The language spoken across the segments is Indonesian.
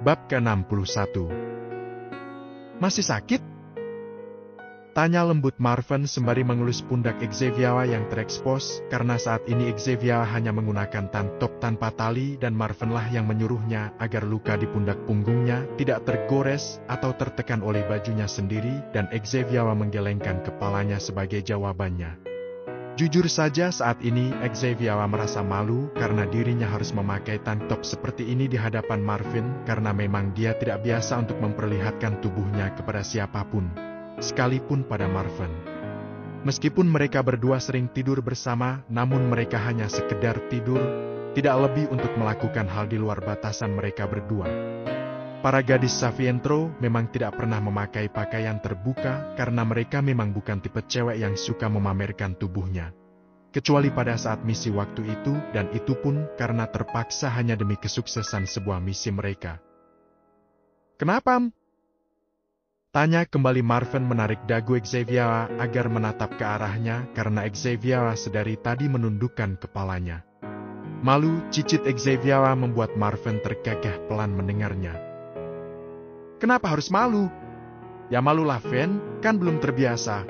Bab ke-61. Masih sakit? Tanya lembut Marvin sembari mengelus pundak Xavier yang terekspos, karena saat ini Xavier hanya menggunakan tank top tanpa tali dan Marvinlah yang menyuruhnya agar luka di pundak punggungnya tidak tergores atau tertekan oleh bajunya sendiri, dan Xavier menggelengkan kepalanya sebagai jawabannya. Jujur saja saat ini Xavier merasa malu karena dirinya harus memakai tank top seperti ini di hadapan Marvin karena memang dia tidak biasa untuk memperlihatkan tubuhnya kepada siapapun, sekalipun pada Marvin. Meskipun mereka berdua sering tidur bersama, namun mereka hanya sekedar tidur, tidak lebih untuk melakukan hal di luar batasan mereka berdua. Para gadis Savientro memang tidak pernah memakai pakaian terbuka karena mereka memang bukan tipe cewek yang suka memamerkan tubuhnya. Kecuali pada saat misi waktu itu, dan itu pun karena terpaksa hanya demi kesuksesan sebuah misi mereka. Kenapa? Tanya kembali Marvin menarik dagu Xavier agar menatap ke arahnya karena Xavier sedari tadi menundukkan kepalanya. Malu, cicit Xavier membuat Marvin terkekeh pelan mendengarnya. Kenapa harus malu? Ya malulah, Ven, kan belum terbiasa.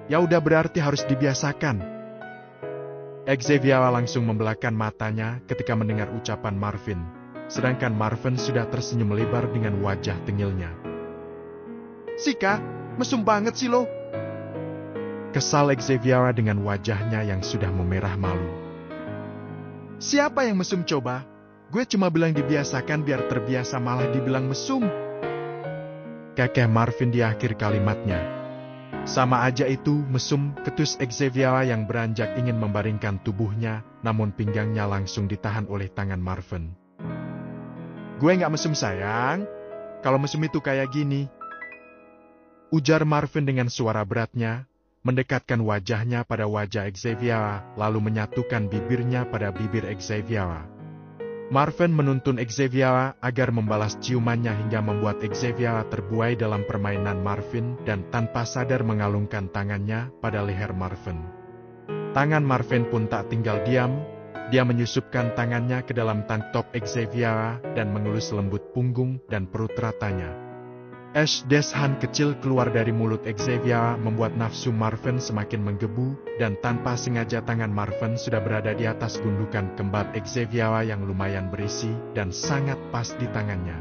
Ya udah berarti harus dibiasakan. Xavier langsung membelahkan matanya ketika mendengar ucapan Marvin, sedangkan Marvin sudah tersenyum lebar dengan wajah tengilnya. Sika, mesum banget sih lo. Kesal Xavier dengan wajahnya yang sudah memerah malu. Siapa yang mesum coba? Gue cuma bilang dibiasakan biar terbiasa malah dibilang mesum. Kekeh Marvin di akhir kalimatnya. Sama aja itu mesum, ketus Xavier yang beranjak ingin membaringkan tubuhnya, namun pinggangnya langsung ditahan oleh tangan Marvin. Gue nggak mesum sayang, kalau mesum itu kayak gini. Ujar Marvin dengan suara beratnya, mendekatkan wajahnya pada wajah Xavier, lalu menyatukan bibirnya pada bibir Xavier. Marvin menuntun Xavier agar membalas ciumannya hingga membuat Xavier terbuai dalam permainan Marvin dan tanpa sadar mengalungkan tangannya pada leher Marvin. Tangan Marvin pun tak tinggal diam, dia menyusupkan tangannya ke dalam tank top Xavier dan mengelus lembut punggung dan perut ratanya. Deshan kecil keluar dari mulut Xavier membuat nafsu Marvin semakin menggebu, dan tanpa sengaja tangan Marvin sudah berada di atas gundukan kembar Xavier yang lumayan berisi dan sangat pas di tangannya.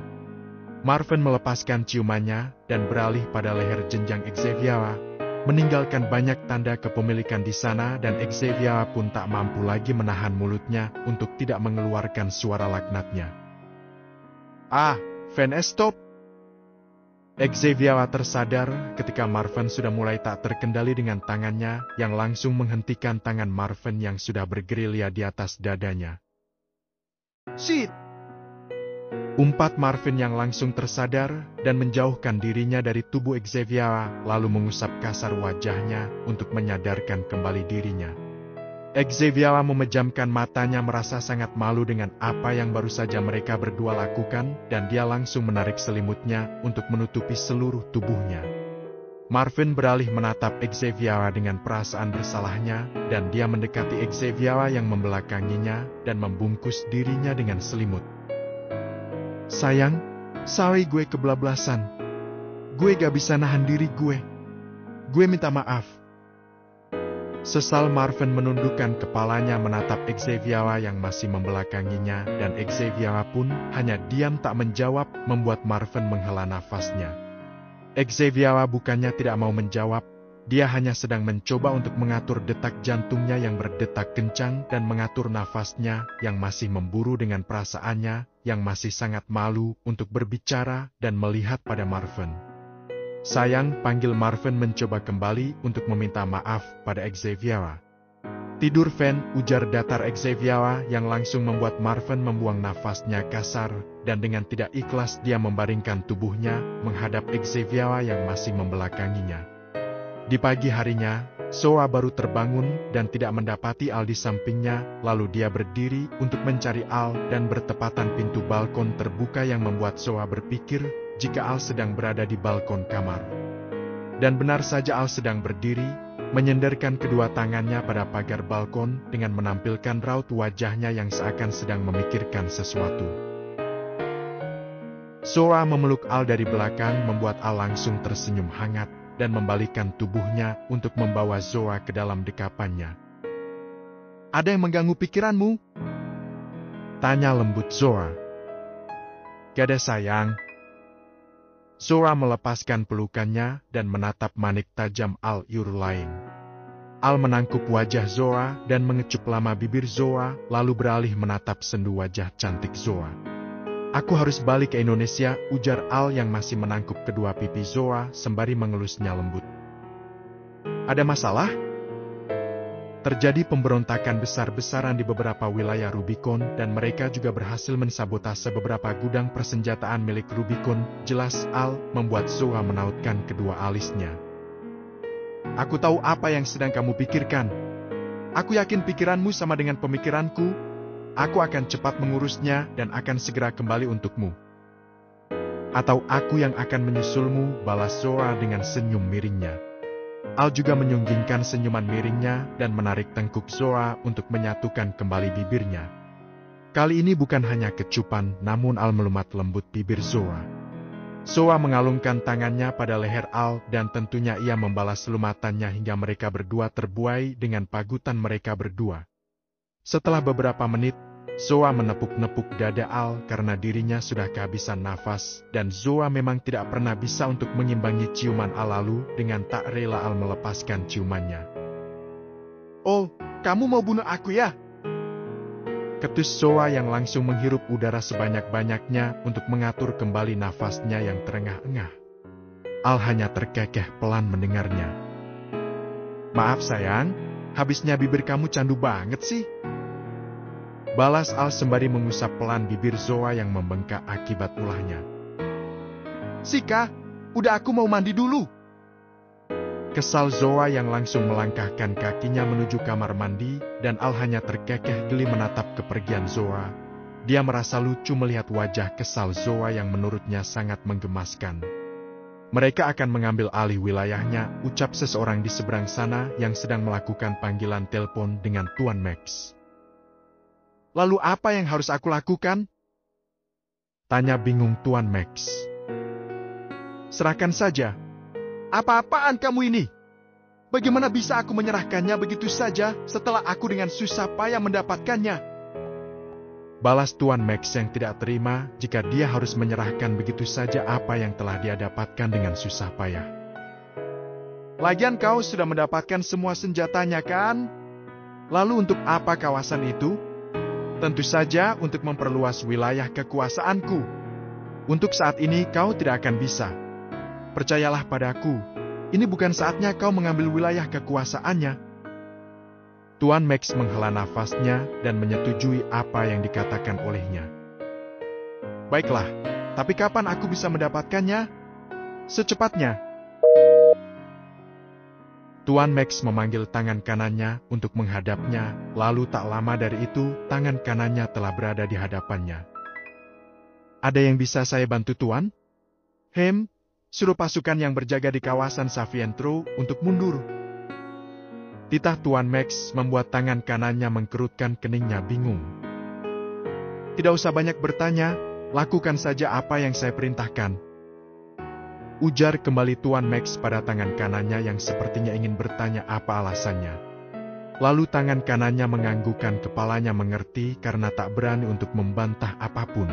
Marvin melepaskan ciumannya dan beralih pada leher jenjang Xavier, meninggalkan banyak tanda kepemilikan di sana, dan Xavier pun tak mampu lagi menahan mulutnya untuk tidak mengeluarkan suara laknatnya. Ven, stop! Xavier tersadar ketika Marvin sudah mulai tak terkendali dengan tangannya yang langsung menghentikan tangan Marvin yang sudah bergerilya di atas dadanya. Shit! Umpat Marvin yang langsung tersadar dan menjauhkan dirinya dari tubuh Xavier, lalu mengusap kasar wajahnya untuk menyadarkan kembali dirinya. Xavier memejamkan matanya merasa sangat malu dengan apa yang baru saja mereka berdua lakukan, dan dia langsung menarik selimutnya untuk menutupi seluruh tubuhnya. Marvin beralih menatap Xavier dengan perasaan bersalahnya, dan dia mendekati Xavier yang membelakanginya dan membungkus dirinya dengan selimut. Sayang, sorry gue kebablasan. Gue gak bisa nahan diri gue. Gue minta maaf. Sesal Marvin menundukkan kepalanya menatap Xavier yang masih membelakanginya, dan Xavier pun hanya diam tak menjawab, membuat Marvin menghela nafasnya. Xavier bukannya tidak mau menjawab, dia hanya sedang mencoba untuk mengatur detak jantungnya yang berdetak kencang dan mengatur nafasnya yang masih memburu dengan perasaannya yang masih sangat malu untuk berbicara dan melihat pada Marvin. Sayang, panggil Marvin mencoba kembali untuk meminta maaf pada Xavier. Tidur, Ven, ujar datar Xavier yang langsung membuat Marvin membuang nafasnya kasar, dan dengan tidak ikhlas dia membaringkan tubuhnya menghadap Xavier yang masih membelakanginya. Di pagi harinya, Soa baru terbangun dan tidak mendapati Al di sampingnya, lalu dia berdiri untuk mencari Al dan bertepatan pintu balkon terbuka yang membuat Soa berpikir jika Al sedang berada di balkon kamar. Dan benar saja Al sedang berdiri, menyenderkan kedua tangannya pada pagar balkon dengan menampilkan raut wajahnya yang seakan sedang memikirkan sesuatu. Zora memeluk Al dari belakang membuat Al langsung tersenyum hangat dan membalikkan tubuhnya untuk membawa Zora ke dalam dekapannya. "Ada yang mengganggu pikiranmu?" tanya lembut Zora. "Gak ada sayang." Zora melepaskan pelukannya dan menatap manik tajam Al Yurulain. Al menangkup wajah Zora dan mengecup lama bibir Zora, lalu beralih menatap sendu wajah cantik Zora. "Aku harus balik ke Indonesia," ujar Al yang masih menangkup kedua pipi Zora sembari mengelusnya lembut. "Ada masalah?" Terjadi pemberontakan besar-besaran di beberapa wilayah Rubicon dan mereka juga berhasil mensabotase beberapa gudang persenjataan milik Rubicon. Jelas Al membuat Zora menautkan kedua alisnya. "Aku tahu apa yang sedang kamu pikirkan. Aku yakin pikiranmu sama dengan pemikiranku. Aku akan cepat mengurusnya dan akan segera kembali untukmu. Atau aku yang akan menyusulmu," balas Zora dengan senyum miringnya. Al juga menyunggingkan senyuman miringnya dan menarik tengkuk Zora untuk menyatukan kembali bibirnya. Kali ini bukan hanya kecupan, namun Al melumat lembut bibir Zora. Zora mengalungkan tangannya pada leher Al dan tentunya ia membalas lumatannya hingga mereka berdua terbuai dengan pagutan mereka berdua. Setelah beberapa menit, Zora menepuk-nepuk dada Al karena dirinya sudah kehabisan nafas, dan Zora memang tidak pernah bisa untuk mengimbangi ciuman Al. Lalu dengan tak rela Al melepaskan ciumannya. "Oh, kamu mau bunuh aku ya?" ketus Zora yang langsung menghirup udara sebanyak-banyaknya untuk mengatur kembali nafasnya yang terengah-engah. Al hanya terkekeh pelan mendengarnya. "Maaf sayang, habisnya bibir kamu candu banget sih," balas Al sembari mengusap pelan bibir Zora yang membengkak akibat ulahnya. "Sika, udah aku mau mandi dulu." Kesal Zora yang langsung melangkahkan kakinya menuju kamar mandi, dan Al hanya terkekeh geli menatap kepergian Zora. Dia merasa lucu melihat wajah kesal Zora yang menurutnya sangat menggemaskan. "Mereka akan mengambil alih wilayahnya," ucap seseorang di seberang sana yang sedang melakukan panggilan telepon dengan Tuan Max. "Lalu apa yang harus aku lakukan?" tanya bingung Tuan Max. "Serahkan saja." "Apa-apaan kamu ini? Bagaimana bisa aku menyerahkannya begitu saja setelah aku dengan susah payah mendapatkannya?" balas Tuan Max yang tidak terima jika dia harus menyerahkan begitu saja apa yang telah dia dapatkan dengan susah payah. "Lagian kau sudah mendapatkan semua senjatanya kan? Lalu untuk apa kawasan itu?" "Tentu saja untuk memperluas wilayah kekuasaanku. Untuk saat ini kau tidak akan bisa. Percayalah padaku, ini bukan saatnya kau mengambil wilayah kekuasaannya." Tuan Max menghela nafasnya dan menyetujui apa yang dikatakan olehnya. "Baiklah, tapi kapan aku bisa mendapatkannya?" "Secepatnya." Tuan Max memanggil tangan kanannya untuk menghadapnya, lalu tak lama dari itu, tangan kanannya telah berada di hadapannya. "Ada yang bisa saya bantu, Tuan?" Suruh pasukan yang berjaga di kawasan Savientro untuk mundur." Titah Tuan Max membuat tangan kanannya mengkerutkan keningnya bingung. "Tidak usah banyak bertanya, lakukan saja apa yang saya perintahkan," ujar kembali Tuan Max pada tangan kanannya yang sepertinya ingin bertanya apa alasannya. Lalu tangan kanannya menganggukkan kepalanya mengerti karena tak berani untuk membantah apapun.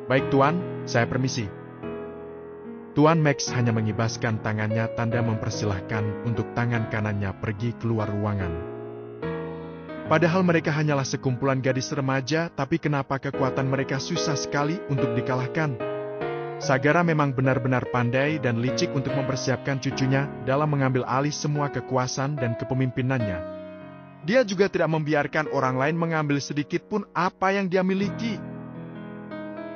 "Baik Tuan, saya permisi." Tuan Max hanya mengibaskan tangannya tanda mempersilahkan untuk tangan kanannya pergi keluar ruangan. Padahal mereka hanyalah sekumpulan gadis remaja, tapi kenapa kekuatan mereka susah sekali untuk dikalahkan? Sagara memang benar-benar pandai dan licik untuk mempersiapkan cucunya dalam mengambil alih semua kekuasaan dan kepemimpinannya. Dia juga tidak membiarkan orang lain mengambil sedikit pun apa yang dia miliki.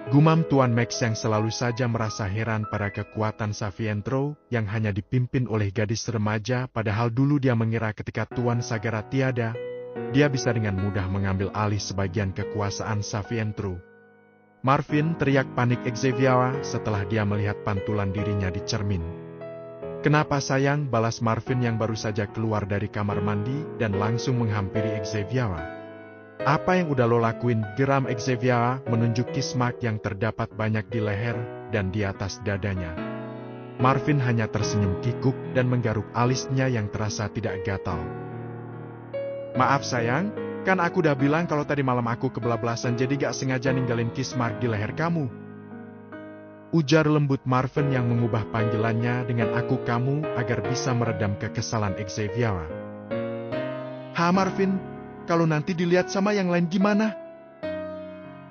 Gumam Tuan Max yang selalu saja merasa heran pada kekuatan Savientro yang hanya dipimpin oleh gadis remaja, padahal dulu dia mengira ketika Tuan Sagara tiada, dia bisa dengan mudah mengambil alih sebagian kekuasaan Savientro. "Marvin!" teriak panik Xavier setelah dia melihat pantulan dirinya di cermin. "Kenapa sayang?" balas Marvin yang baru saja keluar dari kamar mandi dan langsung menghampiri Xavier. Apa yang udah lo lakuin? Geram Xavier menunjuk kiss mark yang terdapat banyak di leher dan di atas dadanya. Marvin hanya tersenyum kikuk dan menggaruk alisnya yang terasa tidak gatal. Maaf sayang, kan aku udah bilang kalau tadi malam aku kebablasan jadi gak sengaja ninggalin kiss mark di leher kamu. Ujar lembut Marvin yang mengubah panggilannya dengan aku kamu agar bisa meredam kekesalan Xavier. Ha Marvin, kalau nanti dilihat sama yang lain gimana?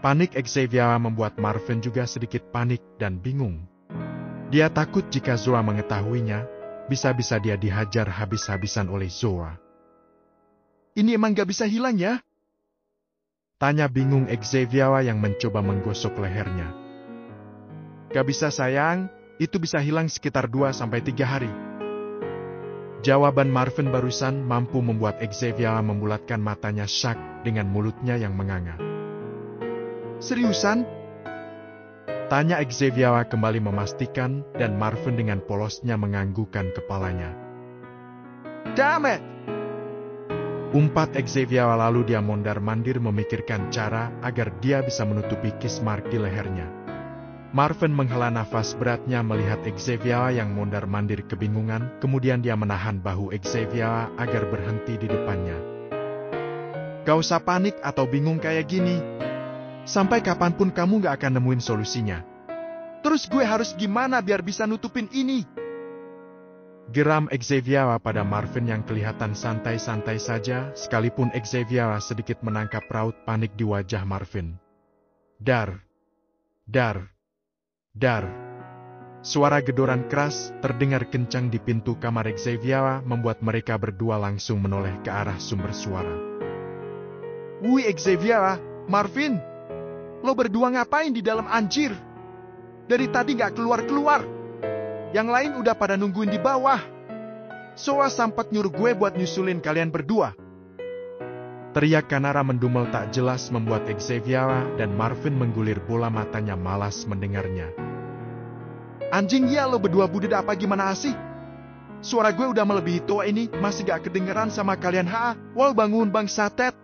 Panik Xavier membuat Marvin juga sedikit panik dan bingung. Dia takut jika Zoa mengetahuinya, bisa-bisa dia dihajar habis-habisan oleh Zoa. Ini emang gak bisa hilang ya? Tanya bingung Xavier yang mencoba menggosok lehernya. Gak bisa sayang, itu bisa hilang sekitar 2-3 hari. Jawaban Marvin barusan mampu membuat Xavier membulatkan matanya syak dengan mulutnya yang menganga. Seriusan? Tanya Xavier kembali memastikan dan Marvin dengan polosnya menganggukkan kepalanya. Damn it! Umpat Xavier lalu dia mondar-mandir memikirkan cara agar dia bisa menutupi kiss mark di lehernya. Marvin menghela nafas beratnya melihat Xavier yang mondar-mandir kebingungan, kemudian dia menahan bahu Xavier agar berhenti di depannya. Gak usah panik atau bingung kayak gini. Sampai kapanpun kamu gak akan nemuin solusinya. Terus gue harus gimana biar bisa nutupin ini? Geram Xavier pada Marvin yang kelihatan santai-santai saja, sekalipun Xavier sedikit menangkap raut panik di wajah Marvin. Dar. Suara gedoran keras terdengar kencang di pintu kamar Xavier membuat mereka berdua langsung menoleh ke arah sumber suara. Wih Xavier, Marvin, lo berdua ngapain di dalam anjir? Dari tadi gak keluar-keluar. Yang lain udah pada nungguin di bawah. Zoa sempat nyuruh gue buat nyusulin kalian berdua. Teriak Kanara mendumel tak jelas membuat Xavier dan Marvin menggulir bola matanya malas mendengarnya. Anjing ya lo berdua budet apa gimana sih? Suara gue udah melebihi tua ini, masih gak kedengeran sama kalian Wal bangun bang satet.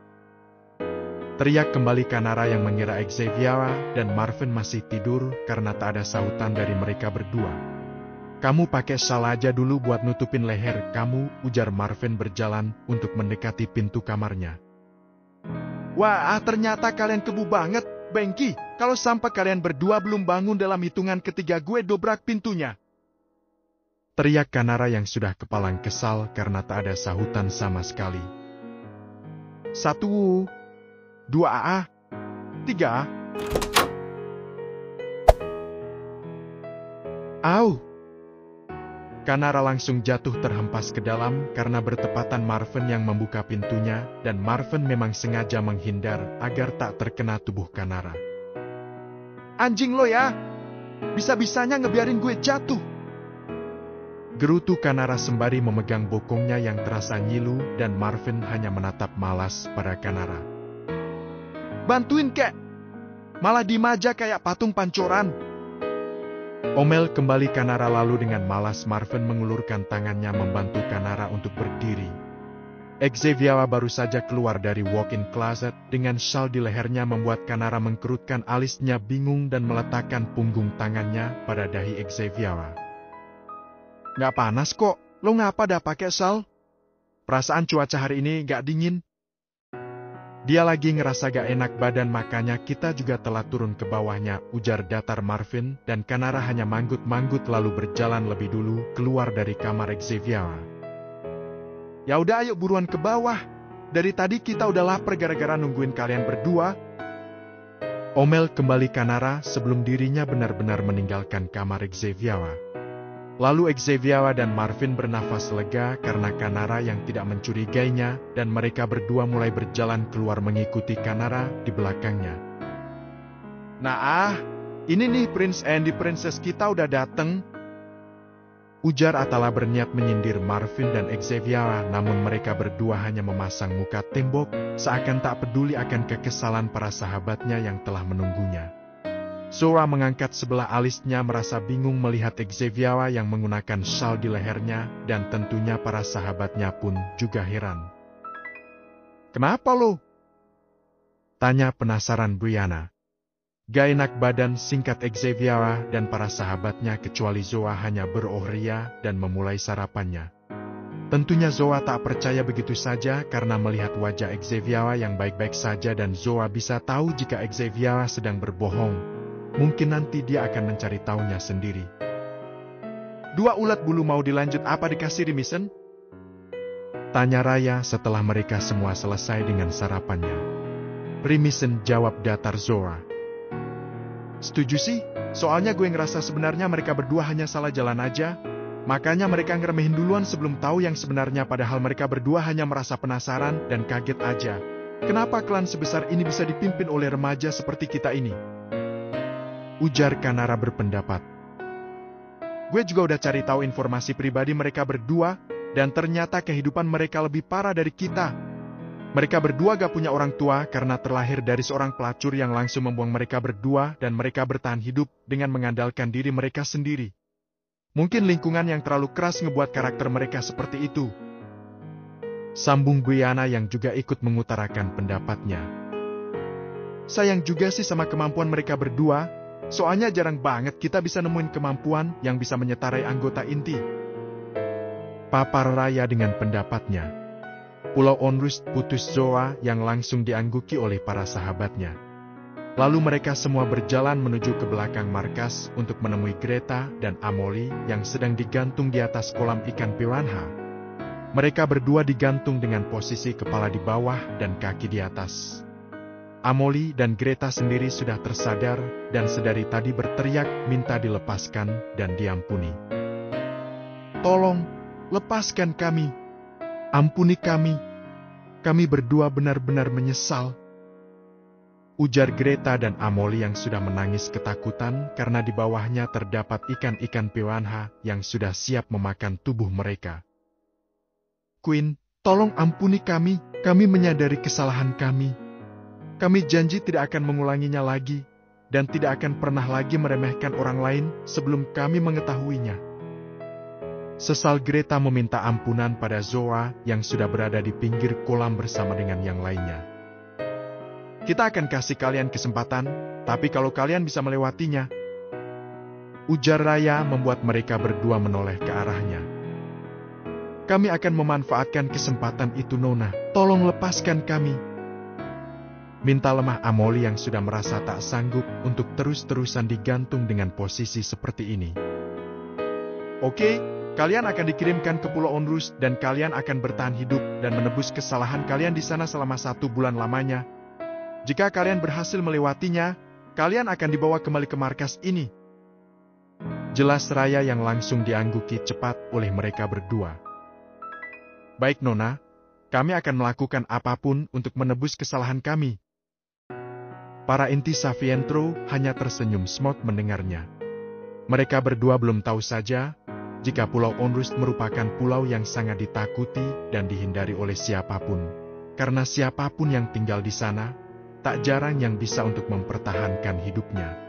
Teriak kembali Kanara yang mengira Xavier dan Marvin masih tidur karena tak ada sautan dari mereka berdua. Kamu pakai sal aja dulu buat nutupin leher kamu, ujar Marvin berjalan untuk mendekati pintu kamarnya. Wah, ternyata kalian kebu banget, Bengki. Kalau sampai kalian berdua belum bangun dalam hitungan ketiga gue dobrak pintunya. Teriak Kanara yang sudah kepalang kesal karena tak ada sahutan sama sekali. 1, 2, 3. Au! Kanara langsung jatuh terhempas ke dalam karena bertepatan Marvin yang membuka pintunya dan Marvin memang sengaja menghindar agar tak terkena tubuh Kanara. Anjing lo ya! Bisa-bisanya ngebiarin gue jatuh! Gerutu Kanara sembari memegang bokongnya yang terasa nyilu dan Marvin hanya menatap malas pada Kanara. Bantuin kek! Malah dimaja kayak patung pancoran! Omel kembali Kanara lalu dengan malas Marvin mengulurkan tangannya membantu Kanara untuk berdiri. Xavier baru saja keluar dari walk-in closet dengan syal di lehernya membuat Kanara mengkerutkan alisnya bingung dan meletakkan punggung tangannya pada dahi Xavier. Gak panas kok, lo ngapa dah pakai syal? Perasaan cuaca hari ini gak dingin. Dia lagi ngerasa gak enak badan makanya kita juga telah turun ke bawahnya, ujar datar Marvin dan Kanara hanya manggut-manggut lalu berjalan lebih dulu keluar dari kamar Xavier. Ya udah ayo buruan ke bawah. Dari tadi kita udah lapar gara-gara nungguin kalian berdua. Omel kembali Kanara sebelum dirinya benar-benar meninggalkan kamar Xavier. Lalu Xavier dan Marvin bernafas lega karena Kanara yang tidak mencurigainya dan mereka berdua mulai berjalan keluar mengikuti Kanara di belakangnya. Nah ini nih Prince and the Princess kita udah dateng. Ujar Atala berniat menyindir Marvin dan Xavier namun mereka berdua hanya memasang muka tembok seakan tak peduli akan kekesalan para sahabatnya yang telah menunggunya. Zoa mengangkat sebelah alisnya merasa bingung melihat Xavier yang menggunakan syal di lehernya dan tentunya para sahabatnya pun juga heran. Kenapa lo? Tanya penasaran Brianna. Gak enak badan singkat Xavier dan para sahabatnya kecuali Zoa hanya berohria dan memulai sarapannya. Tentunya Zoa tak percaya begitu saja karena melihat wajah Xavier yang baik-baik saja dan Zoa bisa tahu jika Xavier sedang berbohong. Mungkin nanti dia akan mencari tahunya sendiri. 2 ulat bulu mau dilanjut apa dikasih Remisen? Tanya Raya setelah mereka semua selesai dengan sarapannya. Remisen jawab datar Zoa. Setuju sih, soalnya gue ngerasa sebenarnya mereka berdua hanya salah jalan aja. Makanya mereka ngeremehin duluan sebelum tahu yang sebenarnya padahal mereka berdua hanya merasa penasaran dan kaget aja. Kenapa klan sebesar ini bisa dipimpin oleh remaja seperti kita ini? Ujar Kanara berpendapat. Gue juga udah cari tahu informasi pribadi mereka berdua, dan ternyata kehidupan mereka lebih parah dari kita. Mereka berdua gak punya orang tua karena terlahir dari seorang pelacur yang langsung membuang mereka berdua dan mereka bertahan hidup dengan mengandalkan diri mereka sendiri. Mungkin lingkungan yang terlalu keras ngebuat karakter mereka seperti itu. Sambung Brianna yang juga ikut mengutarakan pendapatnya. Sayang juga sih sama kemampuan mereka berdua, soalnya jarang banget kita bisa nemuin kemampuan yang bisa menyetarai anggota inti. Papar Raya dengan pendapatnya. Pulau Onrus putus Zoa yang langsung diangguki oleh para sahabatnya. Lalu mereka semua berjalan menuju ke belakang markas untuk menemui Greta dan Amelie yang sedang digantung di atas kolam ikan piranha. Mereka berdua digantung dengan posisi kepala di bawah dan kaki di atas. Amelie dan Greta sendiri sudah tersadar dan sedari tadi berteriak minta dilepaskan dan diampuni. Tolong, lepaskan kami. Ampuni kami. Kami berdua benar-benar menyesal. Ujar Greta dan Amelie yang sudah menangis ketakutan karena di bawahnya terdapat ikan-ikan piranha yang sudah siap memakan tubuh mereka. Queen, tolong ampuni kami. Kami menyadari kesalahan kami. Kami janji tidak akan mengulanginya lagi dan tidak akan pernah lagi meremehkan orang lain sebelum kami mengetahuinya. Sesal Greta meminta ampunan pada Zoa yang sudah berada di pinggir kolam bersama dengan yang lainnya. Kita akan kasih kalian kesempatan, tapi kalau kalian bisa melewatinya. Ujar Raya membuat mereka berdua menoleh ke arahnya. Kami akan memanfaatkan kesempatan itu Nona, tolong lepaskan kami. Minta lemah Amelie yang sudah merasa tak sanggup untuk terus-terusan digantung dengan posisi seperti ini. Oke. Kalian akan dikirimkan ke Pulau Onrus dan kalian akan bertahan hidup dan menebus kesalahan kalian di sana selama 1 bulan lamanya. Jika kalian berhasil melewatinya, kalian akan dibawa kembali ke markas ini. Jelas Raya yang langsung diangguki cepat oleh mereka berdua. Baik Nona, kami akan melakukan apapun untuk menebus kesalahan kami. Para inti Savientro hanya tersenyum smog mendengarnya. Mereka berdua belum tahu saja jika Pulau Onrus merupakan pulau yang sangat ditakuti dan dihindari oleh siapapun. Karena siapapun yang tinggal di sana, tak jarang yang bisa untuk mempertahankan hidupnya.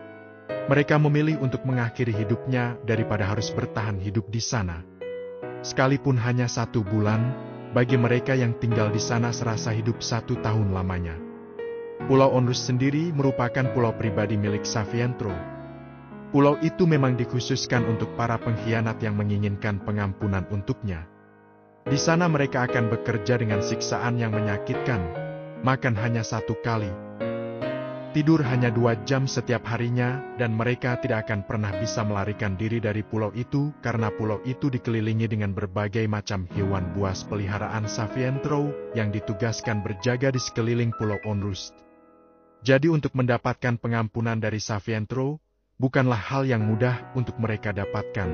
Mereka memilih untuk mengakhiri hidupnya daripada harus bertahan hidup di sana. Sekalipun hanya 1 bulan, bagi mereka yang tinggal di sana serasa hidup 1 tahun lamanya. Pulau Onrus sendiri merupakan pulau pribadi milik Savientro. Pulau itu memang dikhususkan untuk para pengkhianat yang menginginkan pengampunan untuknya. Di sana mereka akan bekerja dengan siksaan yang menyakitkan, makan hanya 1 kali, tidur hanya 2 jam setiap harinya, dan mereka tidak akan pernah bisa melarikan diri dari pulau itu karena pulau itu dikelilingi dengan berbagai macam hewan buas peliharaan Savientro yang ditugaskan berjaga di sekeliling Pulau Onrus. Jadi untuk mendapatkan pengampunan dari Savientro, bukanlah hal yang mudah untuk mereka dapatkan.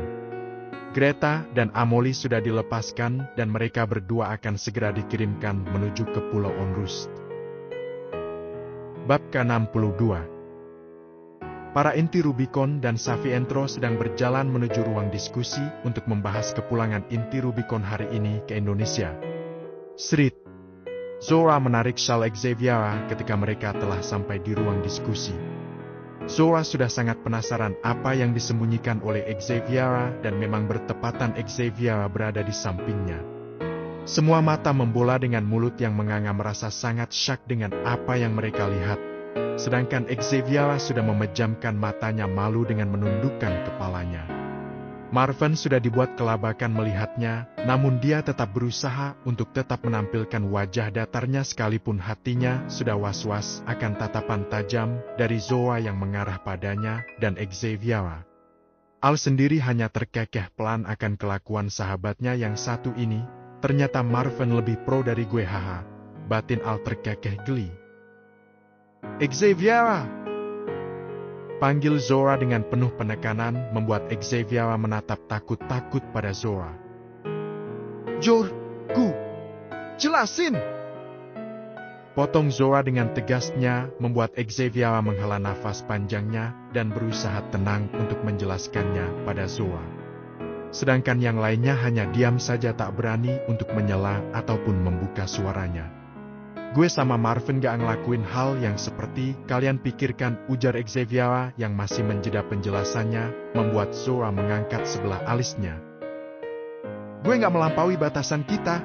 Greta dan Amelie sudah dilepaskan dan mereka berdua akan segera dikirimkan menuju ke Pulau Onrus. Bab ke-62. Para inti Rubicon dan Savientro sedang berjalan menuju ruang diskusi untuk membahas kepulangan inti Rubicon hari ini ke Indonesia. Srit. Zora menarik Shal Xavier ketika mereka telah sampai di ruang diskusi. Zora sudah sangat penasaran apa yang disembunyikan oleh Xavier dan memang bertepatan Xavier berada di sampingnya. Semua mata membola dengan mulut yang menganga merasa sangat syak dengan apa yang mereka lihat. Sedangkan Xavier sudah memejamkan matanya malu dengan menundukkan kepalanya. Marvin sudah dibuat kelabakan melihatnya, namun dia tetap berusaha untuk tetap menampilkan wajah datarnya sekalipun hatinya sudah was-was akan tatapan tajam dari Zoa yang mengarah padanya dan Xavier. Al sendiri hanya terkekeh pelan akan kelakuan sahabatnya yang satu ini. Ternyata Marvin lebih pro dari gue, haha. Batin Al terkekeh geli. Xavier! Panggil Zora dengan penuh penekanan membuat Xavier menatap takut-takut pada Zora. Gu, jelasin! Potong Zora dengan tegasnya membuat Xavier menghela nafas panjangnya dan berusaha tenang untuk menjelaskannya pada Zora. Sedangkan yang lainnya hanya diam saja tak berani untuk menyela ataupun membuka suaranya. Gue sama Marvin gak ngelakuin hal yang seperti kalian pikirkan, ujar Xavier yang masih menjeda penjelasannya, membuat Zora mengangkat sebelah alisnya. Gue gak melampaui batasan kita.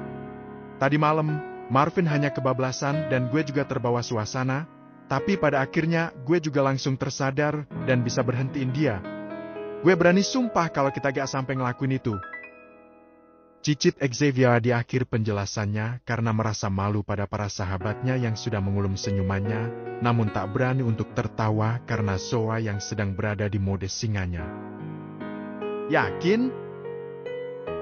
Tadi malam, Marvin hanya kebablasan dan gue juga terbawa suasana, tapi pada akhirnya gue juga langsung tersadar dan bisa berhentiin dia. Gue berani sumpah kalau kita gak sampai ngelakuin itu. Cicit Xavier di akhir penjelasannya karena merasa malu pada para sahabatnya yang sudah mengulum senyumannya, namun tak berani untuk tertawa karena Zoa yang sedang berada di mode singanya. Yakin?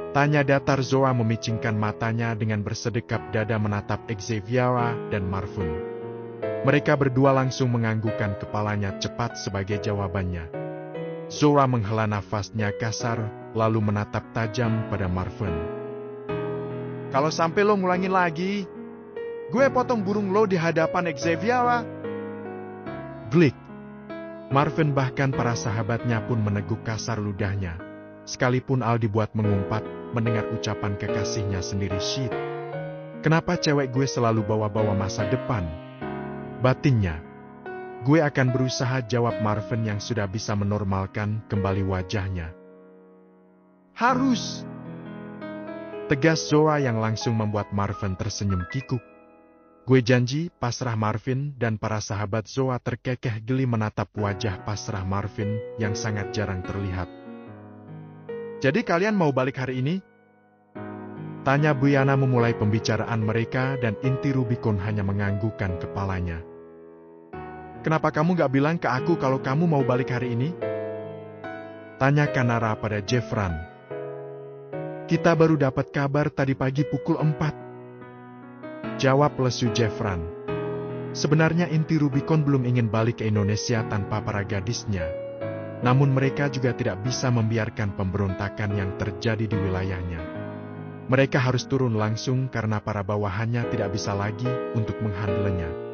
Tanya datar Zoa memicingkan matanya dengan bersedekap dada menatap Xavier dan Marvin. Mereka berdua langsung menganggukkan kepalanya cepat sebagai jawabannya. Zora menghela nafasnya kasar, lalu menatap tajam pada Marvin. Kalau sampai lo ngulangin lagi, gue potong burung lo di hadapan Xavier. Glik. Marvin bahkan para sahabatnya pun meneguk kasar ludahnya. Sekalipun Al dibuat mengumpat, mendengar ucapan kekasihnya sendiri, shit. Kenapa cewek gue selalu bawa-bawa masa depan? Batinnya. Gue akan berusaha, jawab Marvin yang sudah bisa menormalkan kembali wajahnya. Harus! Tegas Zora yang langsung membuat Marvin tersenyum kikuk. Gue janji, pasrah Marvin dan para sahabat Zoa terkekeh geli menatap wajah pasrah Marvin yang sangat jarang terlihat. Jadi kalian mau balik hari ini? Tanya Brianna memulai pembicaraan mereka dan inti Rubicon hanya menganggukkan kepalanya. Kenapa kamu gak bilang ke aku kalau kamu mau balik hari ini? Tanya Kanara pada Jeffran. Kita baru dapat kabar tadi pagi pukul 4. Jawab lesu Jeffran. Sebenarnya inti Rubicon belum ingin balik ke Indonesia tanpa para gadisnya. Namun mereka juga tidak bisa membiarkan pemberontakan yang terjadi di wilayahnya. Mereka harus turun langsung karena para bawahannya tidak bisa lagi untuk menghandlenya.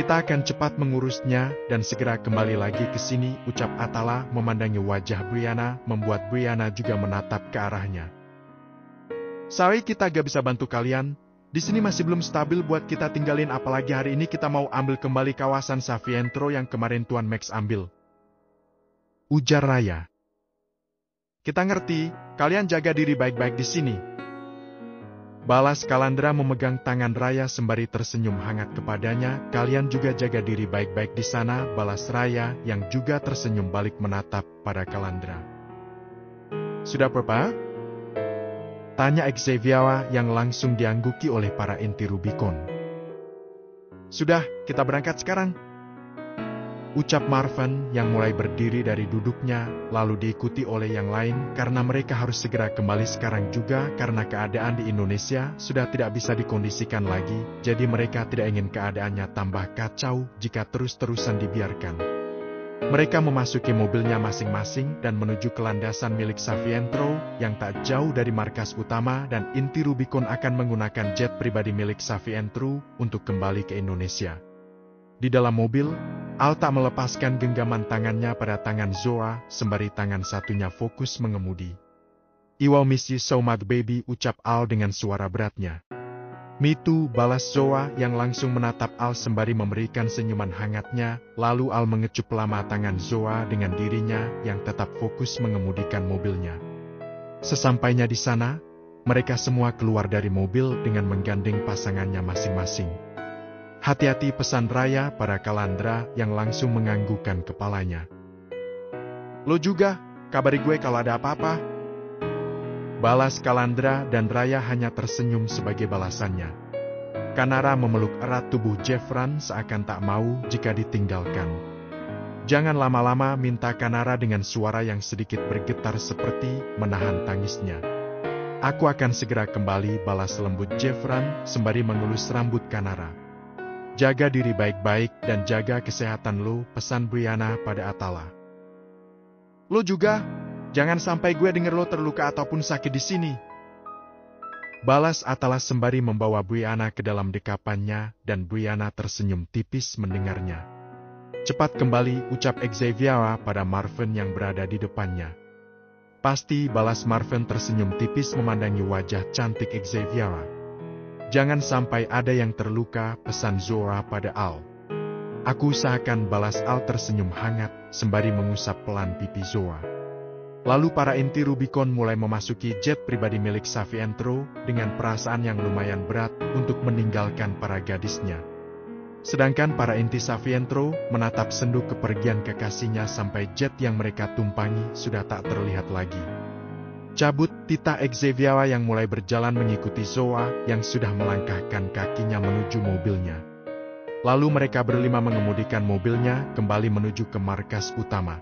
Kita akan cepat mengurusnya dan segera kembali lagi ke sini, ucap Atala memandangi wajah Brianna, membuat Brianna juga menatap ke arahnya. Sorry kita gak bisa bantu kalian, di sini masih belum stabil buat kita tinggalin, apalagi hari ini kita mau ambil kembali kawasan Savientro yang kemarin Tuan Max ambil. Ujar Raya. Kita ngerti, kalian jaga diri baik-baik di sini. Balas Kalandra memegang tangan Raya sembari tersenyum hangat kepadanya. Kalian juga jaga diri baik-baik di sana, balas Raya yang juga tersenyum balik menatap pada Kalandra. Sudah Papa? Tanya Xavier yang langsung diangguki oleh para inti Rubicon. Sudah, kita berangkat sekarang. Ucap Marvin yang mulai berdiri dari duduknya, lalu diikuti oleh yang lain karena mereka harus segera kembali sekarang juga karena keadaan di Indonesia sudah tidak bisa dikondisikan lagi, jadi mereka tidak ingin keadaannya tambah kacau jika terus-terusan dibiarkan. Mereka memasuki mobilnya masing-masing dan menuju ke landasan milik Savientro yang tak jauh dari markas utama dan inti Rubicon akan menggunakan jet pribadi milik Savientro untuk kembali ke Indonesia. Di dalam mobil, Al tak melepaskan genggaman tangannya pada tangan Zoa, sembari tangan satunya fokus mengemudi. I will miss you so much baby, ucap Al dengan suara beratnya. Me too, balas Zoa yang langsung menatap Al sembari memberikan senyuman hangatnya, lalu Al mengecup lama tangan Zoa dengan dirinya yang tetap fokus mengemudikan mobilnya. Sesampainya di sana, mereka semua keluar dari mobil dengan menggandeng pasangannya masing-masing. "Hati-hati," pesan Raya pada Calandra yang langsung menganggukkan kepalanya. "Lo juga, kabari gue kalau ada apa-apa," balas Calandra, dan Raya hanya tersenyum sebagai balasannya. Kanara memeluk erat tubuh Jeffran seakan tak mau jika ditinggalkan. "Jangan lama-lama," minta Kanara dengan suara yang sedikit bergetar seperti menahan tangisnya. "Aku akan segera kembali," balas lembut Jeffran sembari mengelus rambut Kanara. "Jaga diri baik-baik dan jaga kesehatan lo," pesan Brianna pada Atala. "Lo juga, jangan sampai gue denger lo terluka ataupun sakit di sini," balas Atala sembari membawa Brianna ke dalam dekapannya, dan Brianna tersenyum tipis mendengarnya. "Cepat kembali," ucap Xavier pada Marvin yang berada di depannya. "Pasti," balas Marvin tersenyum tipis memandangi wajah cantik Xavier. "Jangan sampai ada yang terluka," pesan Zora pada Al. "Aku usahakan," balas Al tersenyum hangat sembari mengusap pelan pipi Zora. Lalu para inti Rubicon mulai memasuki jet pribadi milik Savientro dengan perasaan yang lumayan berat untuk meninggalkan para gadisnya. Sedangkan para inti Savientro menatap sendu kepergian kekasihnya sampai jet yang mereka tumpangi sudah tak terlihat lagi. Cabut, titah Xavier yang mulai berjalan mengikuti Zoa yang sudah melangkahkan kakinya menuju mobilnya. Lalu mereka berlima mengemudikan mobilnya kembali menuju ke markas utama.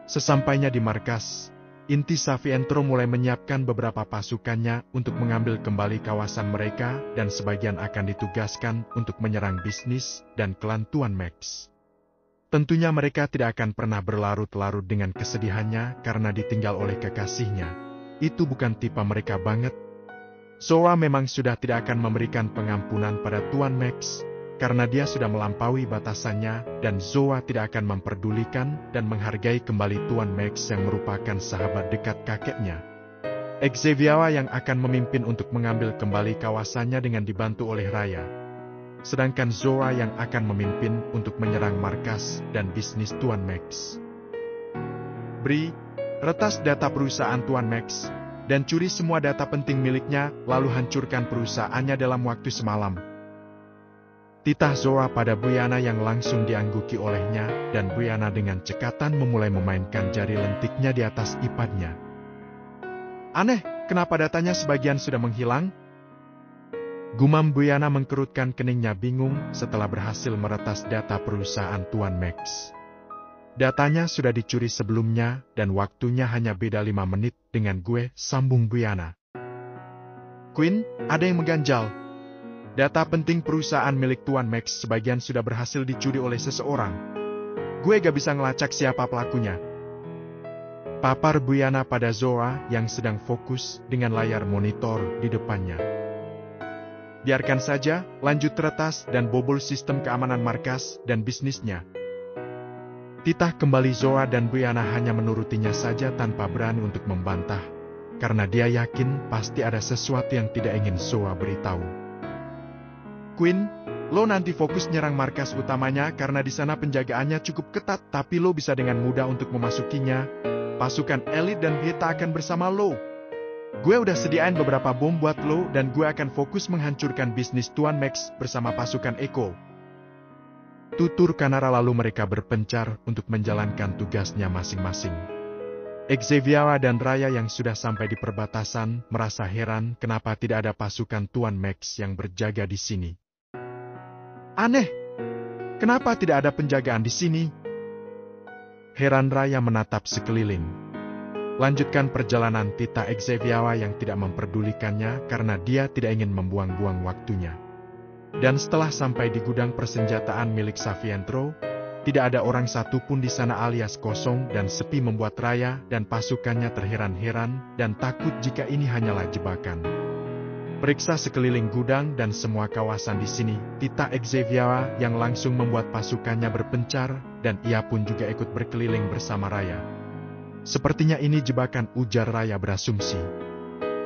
Sesampainya di markas, inti Savientro mulai menyiapkan beberapa pasukannya untuk mengambil kembali kawasan mereka dan sebagian akan ditugaskan untuk menyerang bisnis dan klan Tuan Max. Tentunya mereka tidak akan pernah berlarut-larut dengan kesedihannya karena ditinggal oleh kekasihnya. Itu bukan tipe mereka banget. Zoa memang sudah tidak akan memberikan pengampunan pada Tuan Max, karena dia sudah melampaui batasannya, dan Zoa tidak akan memperdulikan dan menghargai kembali Tuan Max yang merupakan sahabat dekat kakeknya. Xavier yang akan memimpin untuk mengambil kembali kawasannya dengan dibantu oleh Raya. Sedangkan Zoa yang akan memimpin untuk menyerang markas dan bisnis Tuan Max. "Bri, retas data perusahaan Tuan Max, dan curi semua data penting miliknya, lalu hancurkan perusahaannya dalam waktu semalam," titah Zoa pada Brianna yang langsung diangguki olehnya, dan Brianna dengan cekatan memulai memainkan jari lentiknya di atas ipadnya. "Aneh, kenapa datanya sebagian sudah menghilang?" gumam Brianna mengkerutkan keningnya bingung setelah berhasil meretas data perusahaan Tuan Max. "Datanya sudah dicuri sebelumnya, dan waktunya hanya beda 5 menit dengan gue," sambung Brianna. "Queen, ada yang mengganjal. Data penting perusahaan milik Tuan Max sebagian sudah berhasil dicuri oleh seseorang. Gue gak bisa ngelacak siapa pelakunya," papar Brianna pada Zoa yang sedang fokus dengan layar monitor di depannya. "Biarkan saja, lanjut retas dan bobol sistem keamanan markas dan bisnisnya," titah kembali Zoa, dan Brianna hanya menurutinya saja tanpa berani untuk membantah, karena dia yakin pasti ada sesuatu yang tidak ingin Zoa beritahu. "Queen, lo nanti fokus nyerang markas utamanya karena di sana penjagaannya cukup ketat, tapi lo bisa dengan mudah untuk memasukinya. Pasukan elit dan Beta akan bersama lo. Gue udah sediain beberapa bom buat lo, dan gue akan fokus menghancurkan bisnis Tuan Max bersama pasukan Echo," tutur Kanara. Lalu mereka berpencar untuk menjalankan tugasnya masing-masing. Xavier dan Raya yang sudah sampai di perbatasan merasa heran kenapa tidak ada pasukan Tuan Max yang berjaga di sini. "Aneh, kenapa tidak ada penjagaan di sini?" heran Raya menatap sekeliling. "Lanjutkan perjalanan," titah Xavier yang tidak memperdulikannya karena dia tidak ingin membuang-buang waktunya. Dan setelah sampai di gudang persenjataan milik Savientro, tidak ada orang satu pun di sana alias kosong dan sepi membuat Raya dan pasukannya terheran-heran dan takut jika ini hanyalah jebakan. "Periksa sekeliling gudang dan semua kawasan di sini," titah Xavier yang langsung membuat pasukannya berpencar, dan ia pun juga ikut berkeliling bersama Raya. "Sepertinya ini jebakan," ujar Raya berasumsi.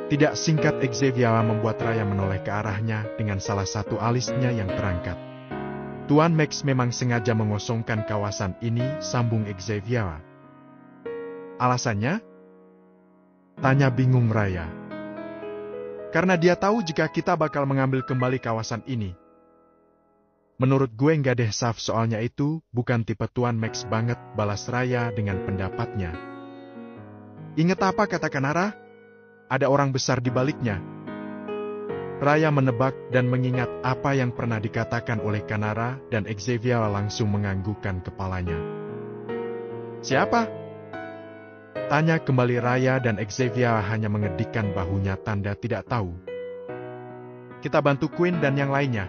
Tidak singkat Xavier membuat Raya menoleh ke arahnya dengan salah satu alisnya yang terangkat. "Tuan Max memang sengaja mengosongkan kawasan ini," sambung Xavier. "Alasannya?" tanya bingung Raya. Karena dia tahu jika kita bakal mengambil kembali kawasan ini. Menurut gue nggak deh Saf, soalnya itu bukan tipe Tuan Max banget, balas Raya dengan pendapatnya. Ingat apa kata Kanara? Ada orang besar di baliknya. Raya menebak dan mengingat apa yang pernah dikatakan oleh Kanara dan Xavier langsung menganggukkan kepalanya. Siapa? Tanya kembali Raya dan Xavier hanya mengedikkan bahunya tanda tidak tahu. Kita bantu Queen dan yang lainnya.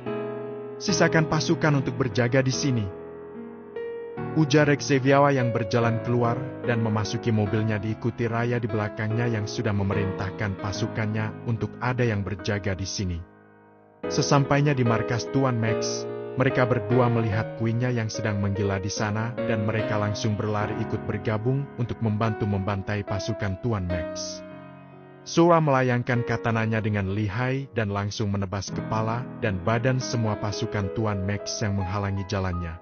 Sisakan pasukan untuk berjaga di sini. Ujar Xavier yang berjalan keluar dan memasuki mobilnya diikuti Raya di belakangnya yang sudah memerintahkan pasukannya untuk ada yang berjaga di sini. Sesampainya di markas Tuan Max, mereka berdua melihat Queen-nya yang sedang menggila di sana dan mereka langsung berlari ikut bergabung untuk membantu membantai pasukan Tuan Max. Zora melayangkan katananya dengan lihai dan langsung menebas kepala dan badan semua pasukan Tuan Max yang menghalangi jalannya.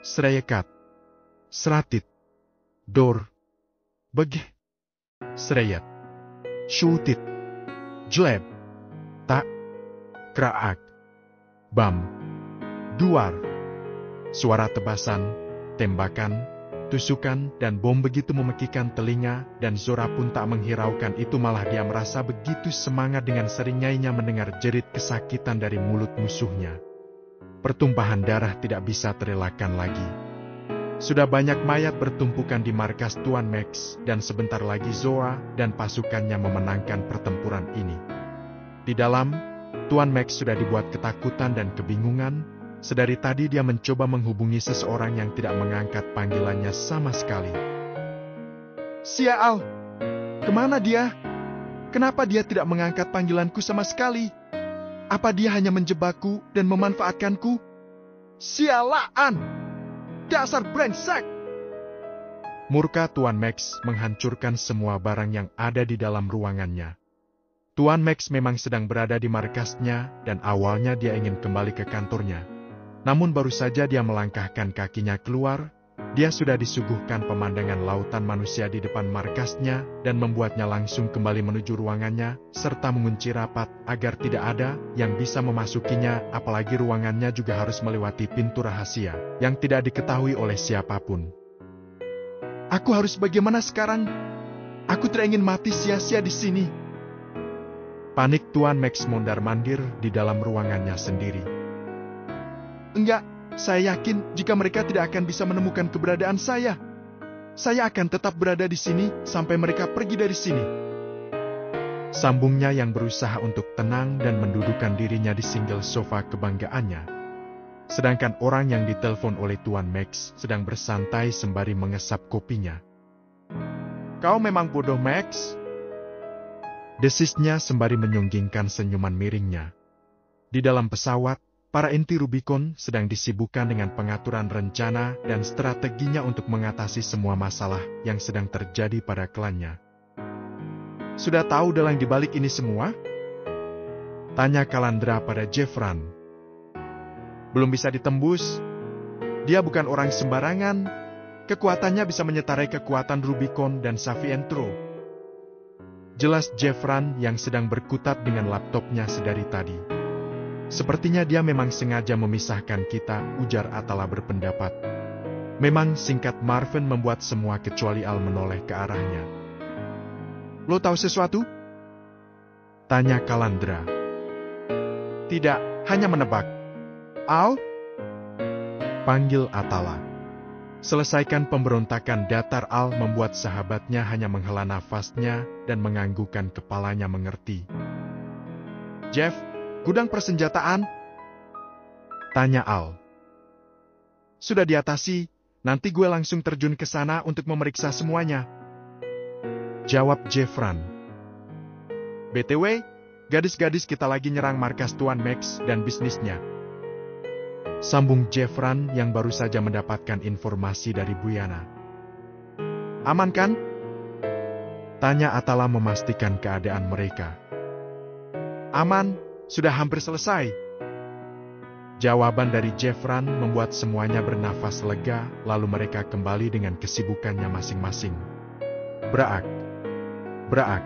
Sreyekat, Seratit, Dor, Begeh, Sreyet, Shutit, Jleb, Tak, Kraak, Bam, Duar. Suara tebasan, tembakan, tusukan, dan bom begitu memekikan telinga, dan Zora pun tak menghiraukan itu, malah dia merasa begitu semangat dengan seringgainya mendengar jerit kesakitan dari mulut musuhnya. Pertumpahan darah tidak bisa terelakkan lagi. Sudah banyak mayat bertumpukan di markas Tuan Max, dan sebentar lagi Zora dan pasukannya memenangkan pertempuran ini. Di dalam, Tuan Max sudah dibuat ketakutan dan kebingungan. Sedari tadi dia mencoba menghubungi seseorang yang tidak mengangkat panggilannya sama sekali. Sial! Kemana dia? Kenapa dia tidak mengangkat panggilanku sama sekali? Apa dia hanya menjebakku dan memanfaatkanku? Sialaan! Dasar brengsek! Murka Tuan Max menghancurkan semua barang yang ada di dalam ruangannya. Tuan Max memang sedang berada di markasnya dan awalnya dia ingin kembali ke kantornya. Namun baru saja dia melangkahkan kakinya keluar, dia sudah disuguhkan pemandangan lautan manusia di depan markasnya dan membuatnya langsung kembali menuju ruangannya, serta mengunci rapat agar tidak ada yang bisa memasukinya, apalagi ruangannya juga harus melewati pintu rahasia yang tidak diketahui oleh siapapun. Aku harus bagaimana sekarang? Aku tidak ingin mati sia-sia di sini. Panik Tuan Max mondar-mandir di dalam ruangannya sendiri. Enggak, saya yakin jika mereka tidak akan bisa menemukan keberadaan saya. Saya akan tetap berada di sini sampai mereka pergi dari sini. Sambungnya yang berusaha untuk tenang dan mendudukkan dirinya di single sofa kebanggaannya. Sedangkan orang yang ditelepon oleh Tuan Max sedang bersantai sembari mengesap kopinya. Kau memang bodoh, Max. Desisnya sembari menyunggingkan senyuman miringnya. Di dalam pesawat, para inti Rubicon sedang disibukkan dengan pengaturan rencana dan strateginya untuk mengatasi semua masalah yang sedang terjadi pada klannya. Sudah tahu dalang dibalik ini semua? Tanya Kalandra pada Jeffran. Belum bisa ditembus. Dia bukan orang sembarangan. Kekuatannya bisa menyetarai kekuatan Rubicon dan Savientro. Jelas Jeffran yang sedang berkutat dengan laptopnya sedari tadi. Sepertinya dia memang sengaja memisahkan kita, ujar Atala berpendapat. Memang singkat Marvin membuat semua kecuali Al menoleh ke arahnya. Lo tahu sesuatu? Tanya Kalandra. Tidak, hanya menebak. Al? Panggil Atala. Selesaikan pemberontakan datar. Al membuat sahabatnya hanya menghela nafasnya dan menganggukkan kepalanya mengerti. Jeff, gudang persenjataan? Tanya Al. Sudah diatasi, nanti gue langsung terjun ke sana untuk memeriksa semuanya. Jawab Jeffran. BTW, gadis-gadis kita lagi nyerang markas Tuan Max dan bisnisnya. Sambung Jeffran yang baru saja mendapatkan informasi dari Buyana. Aman kan? Tanya Atala memastikan keadaan mereka. Aman. Sudah hampir selesai. Jawaban dari Jeffran membuat semuanya bernafas lega, lalu mereka kembali dengan kesibukannya masing-masing. Braak, braak,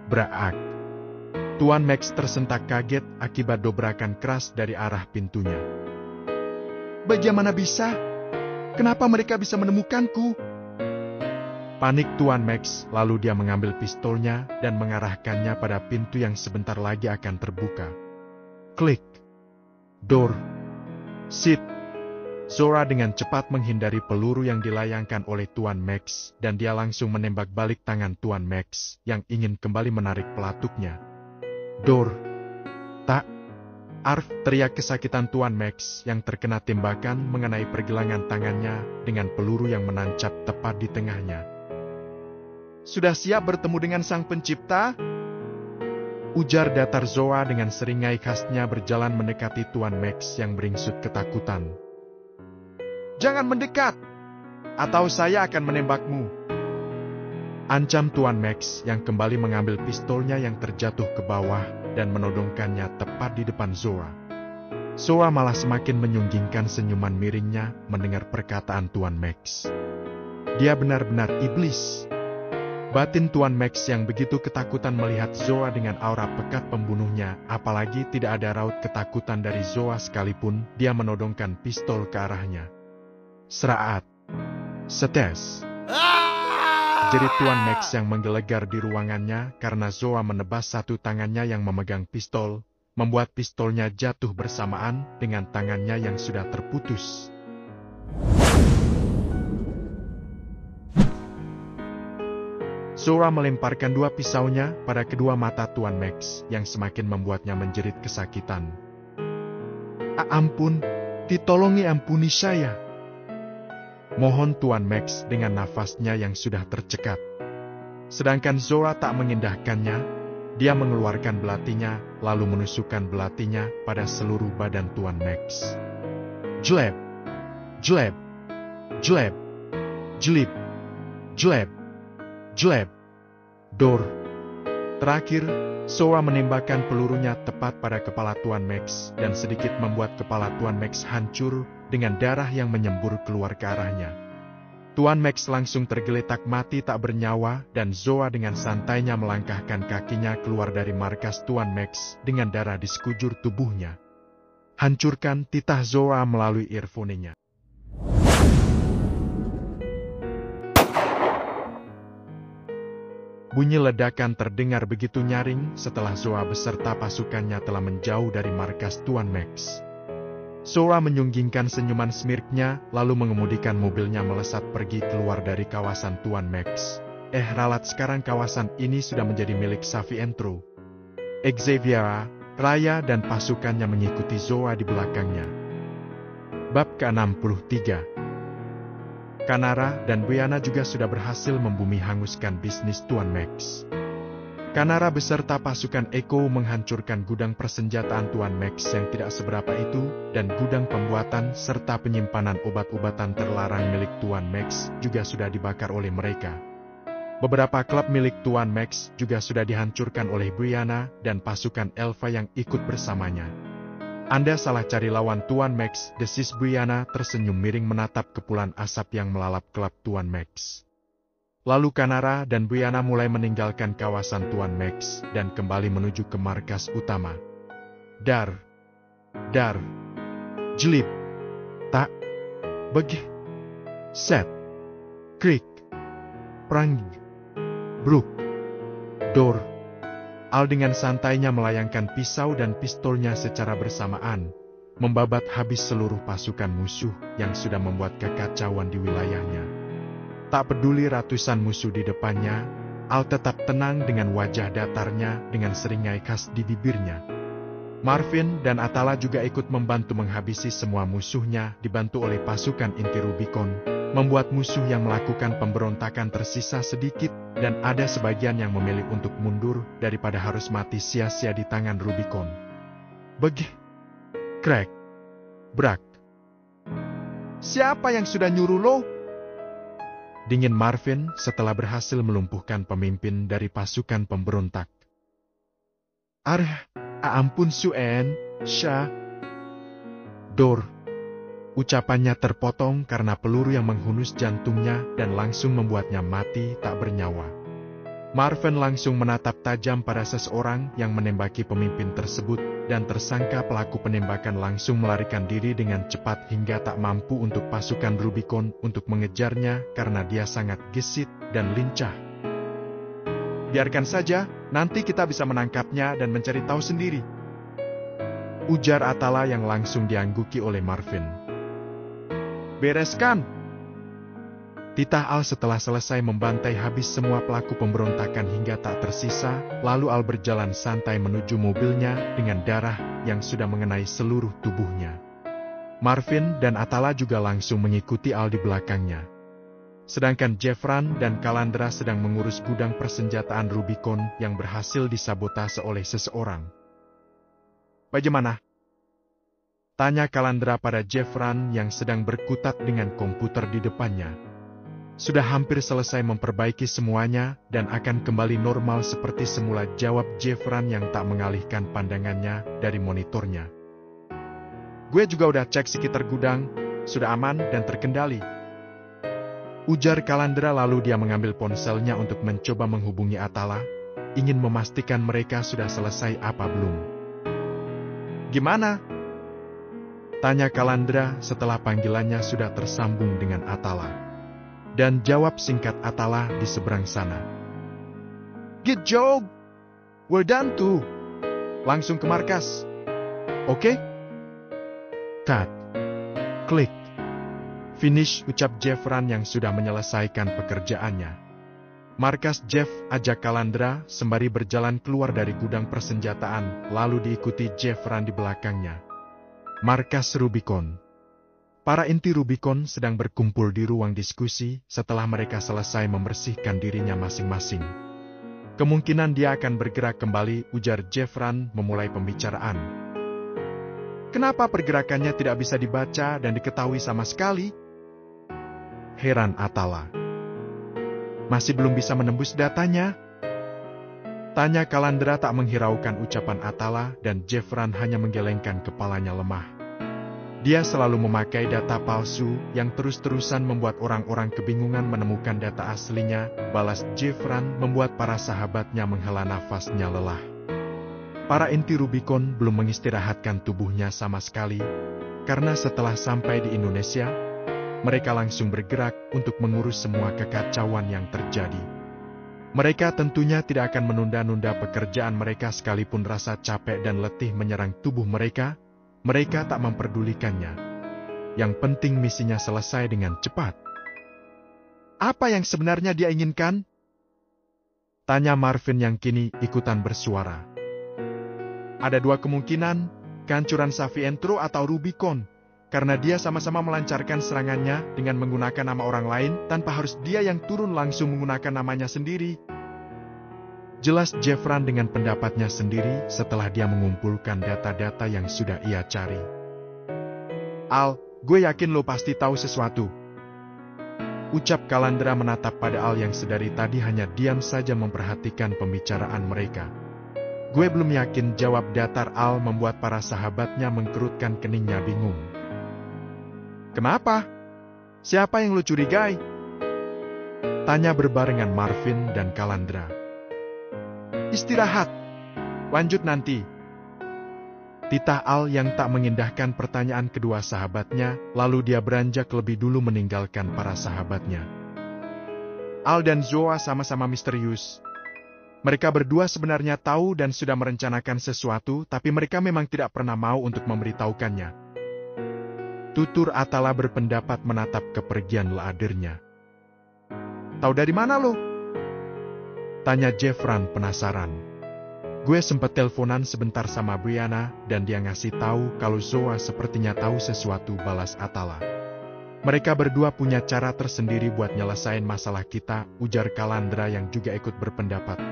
braak. Tuan Max tersentak kaget akibat dobrakan keras dari arah pintunya. Bagaimana bisa? Kenapa mereka bisa menemukanku? Panik Tuan Max, lalu dia mengambil pistolnya dan mengarahkannya pada pintu yang sebentar lagi akan terbuka. Klik. Door. Sit. Zora dengan cepat menghindari peluru yang dilayangkan oleh Tuan Max, dan dia langsung menembak balik tangan Tuan Max yang ingin kembali menarik pelatuknya. Door. Tak. Arf, teriak kesakitan Tuan Max yang terkena tembakan mengenai pergelangan tangannya dengan peluru yang menancap tepat di tengahnya. Sudah siap bertemu dengan Sang Pencipta? Ujar datar Zoa dengan seringai khasnya berjalan mendekati Tuan Max yang beringsut ketakutan. Jangan mendekat, atau saya akan menembakmu. Ancam Tuan Max yang kembali mengambil pistolnya yang terjatuh ke bawah dan menodongkannya tepat di depan Zoa. Zoa malah semakin menyunggingkan senyuman miringnya mendengar perkataan Tuan Max. Dia benar-benar iblis. Batin Tuan Max yang begitu ketakutan melihat Zoa dengan aura pekat pembunuhnya, apalagi tidak ada raut ketakutan dari Zoa sekalipun, dia menodongkan pistol ke arahnya. Seraat. Setes. Jerit Tuan Max yang menggelegar di ruangannya karena Zoa menebas satu tangannya yang memegang pistol, membuat pistolnya jatuh bersamaan dengan tangannya yang sudah terputus. Zoa melemparkan dua pisaunya pada kedua mata Tuan Max yang semakin membuatnya menjerit kesakitan. Ampun, ditolongi ampuni saya. Mohon Tuan Max dengan nafasnya yang sudah tercekat. Sedangkan Zoa tak mengindahkannya, dia mengeluarkan belatinya lalu menusukkan belatinya pada seluruh badan Tuan Max. Jleb, jleb, jleb, jlib, jleb, jleb, dor. Terakhir, Zoa menembakkan pelurunya tepat pada kepala Tuan Max dan sedikit membuat kepala Tuan Max hancur dengan darah yang menyembur keluar ke arahnya. Tuan Max langsung tergeletak mati tak bernyawa dan Zoa dengan santainya melangkahkan kakinya keluar dari markas Tuan Max dengan darah di sekujur tubuhnya. Hancurkan, titah Zoa melalui earphone-nya. Bunyi ledakan terdengar begitu nyaring setelah Zoa beserta pasukannya telah menjauh dari markas Tuan Max. Zoa menyunggingkan senyuman smirknya, lalu mengemudikan mobilnya melesat pergi keluar dari kawasan Tuan Max. Ralat sekarang kawasan ini sudah menjadi milik Safi Entro. Xavier, Raya dan pasukannya mengikuti Zoa di belakangnya. Bab ke-63. Kanara dan Brianna juga sudah berhasil membumi hanguskan bisnis Tuan Max. Kanara beserta pasukan Eko menghancurkan gudang persenjataan Tuan Max yang tidak seberapa itu, dan gudang pembuatan serta penyimpanan obat-obatan terlarang milik Tuan Max juga sudah dibakar oleh mereka. Beberapa klub milik Tuan Max juga sudah dihancurkan oleh Brianna dan pasukan Elva yang ikut bersamanya. Anda salah cari lawan Tuan Max, desis Brianna tersenyum miring menatap kepulan asap yang melalap klub Tuan Max. Lalu Kanara dan Brianna mulai meninggalkan kawasan Tuan Max dan kembali menuju ke markas utama. Dar, Jlib, Tak, Beg, Set, Krik, Prang, Bruk, Dor. Al dengan santainya melayangkan pisau dan pistolnya secara bersamaan, membabat habis seluruh pasukan musuh yang sudah membuat kekacauan di wilayahnya. Tak peduli ratusan musuh di depannya, Al tetap tenang dengan wajah datarnya dengan seringai khas di bibirnya. Marvin dan Atala juga ikut membantu menghabisi semua musuhnya dibantu oleh pasukan inti Rubicon, membuat musuh yang melakukan pemberontakan tersisa sedikit dan ada sebagian yang memilih untuk mundur daripada harus mati sia-sia di tangan Rubicon. Beg, Krek, Brak. Siapa yang sudah nyuruh lo? Dingin Marvin setelah berhasil melumpuhkan pemimpin dari pasukan pemberontak. Ampun Suen, Sha. Dor. Ucapannya terpotong karena peluru yang menghunus jantungnya dan langsung membuatnya mati tak bernyawa. Marvin langsung menatap tajam pada seseorang yang menembaki pemimpin tersebut, dan tersangka pelaku penembakan langsung melarikan diri dengan cepat hingga tak mampu untuk pasukan Rubicon untuk mengejarnya karena dia sangat gesit dan lincah. "Biarkan saja, nanti kita bisa menangkapnya dan mencari tahu sendiri," ujar Atala yang langsung diangguki oleh Marvin. "Bereskan!" titah Al setelah selesai membantai habis semua pelaku pemberontakan hingga tak tersisa, lalu Al berjalan santai menuju mobilnya dengan darah yang sudah mengenai seluruh tubuhnya. Marvin dan Atala juga langsung mengikuti Al di belakangnya. Sedangkan Jeffran dan Calandra sedang mengurus gudang persenjataan Rubicon yang berhasil disabotase oleh seseorang. "Bagaimana?" tanya Calandra pada Jeffran yang sedang berkutat dengan komputer di depannya. "Sudah hampir selesai memperbaiki semuanya dan akan kembali normal seperti semula," jawab Jeffran yang tak mengalihkan pandangannya dari monitornya. "Gue juga udah cek sekitar gudang, sudah aman dan terkendali," ujar Calandra lalu dia mengambil ponselnya untuk mencoba menghubungi Atala, ingin memastikan mereka sudah selesai apa belum. "Gimana?" tanya Calandra setelah panggilannya sudah tersambung dengan Atala. Dan jawab singkat Atala di seberang sana. "Good job! We're done too. Langsung ke markas. Oke?" "Cut. Klik. Finish," ucap Jeffran yang sudah menyelesaikan pekerjaannya. "Markas Jeff," ajak Calandra sembari berjalan keluar dari gudang persenjataan, lalu diikuti Jeffran di belakangnya. Markas Rubicon. Para inti Rubicon sedang berkumpul di ruang diskusi setelah mereka selesai membersihkan dirinya masing-masing. "Kemungkinan dia akan bergerak kembali," ujar Jeffran memulai pembicaraan. "Kenapa pergerakannya tidak bisa dibaca dan diketahui sama sekali?" heran Atala. "Masih belum bisa menembus datanya?" tanya Calandra tak menghiraukan ucapan Atala dan Jeffran hanya menggelengkan kepalanya lemah. "Dia selalu memakai data palsu yang terus-terusan membuat orang-orang kebingungan menemukan data aslinya," balas Jeffran membuat para sahabatnya menghela nafasnya lelah. Para inti Rubicon belum mengistirahatkan tubuhnya sama sekali, karena setelah sampai di Indonesia, mereka langsung bergerak untuk mengurus semua kekacauan yang terjadi. Mereka tentunya tidak akan menunda-nunda pekerjaan mereka sekalipun rasa capek dan letih menyerang tubuh mereka. Mereka tak memperdulikannya. Yang penting misinya selesai dengan cepat. "Apa yang sebenarnya dia inginkan?" tanya Marvin yang kini ikutan bersuara. "Ada dua kemungkinan, kehancuran Savientro atau Rubicon, karena dia sama-sama melancarkan serangannya dengan menggunakan nama orang lain tanpa harus dia yang turun langsung menggunakan namanya sendiri," jelas Jeffran dengan pendapatnya sendiri setelah dia mengumpulkan data-data yang sudah ia cari. "Al, gue yakin lo pasti tahu sesuatu," ucap Calandra menatap pada Al yang sedari tadi hanya diam saja memperhatikan pembicaraan mereka. "Gue belum yakin," jawab datar Al membuat para sahabatnya mengkerutkan keningnya bingung. "Kenapa? Siapa yang lo curigai?" tanya berbarengan Marvin dan Calandra. "Istirahat. Lanjut nanti," titah Al yang tak mengindahkan pertanyaan kedua sahabatnya, lalu dia beranjak lebih dulu meninggalkan para sahabatnya. Al dan Zoa sama-sama misterius. Mereka berdua sebenarnya tahu dan sudah merencanakan sesuatu, tapi mereka memang tidak pernah mau untuk memberitahukannya. Tutur Atala berpendapat menatap kepergian leadernya. "Tahu dari mana lo?" tanya Jeffran penasaran. "Gue sempat teleponan sebentar sama Brianna dan dia ngasih tahu kalau Zoa sepertinya tahu sesuatu," balas Atala. "Mereka berdua punya cara tersendiri buat nyelesain masalah kita," ujar Calandra yang juga ikut berpendapat.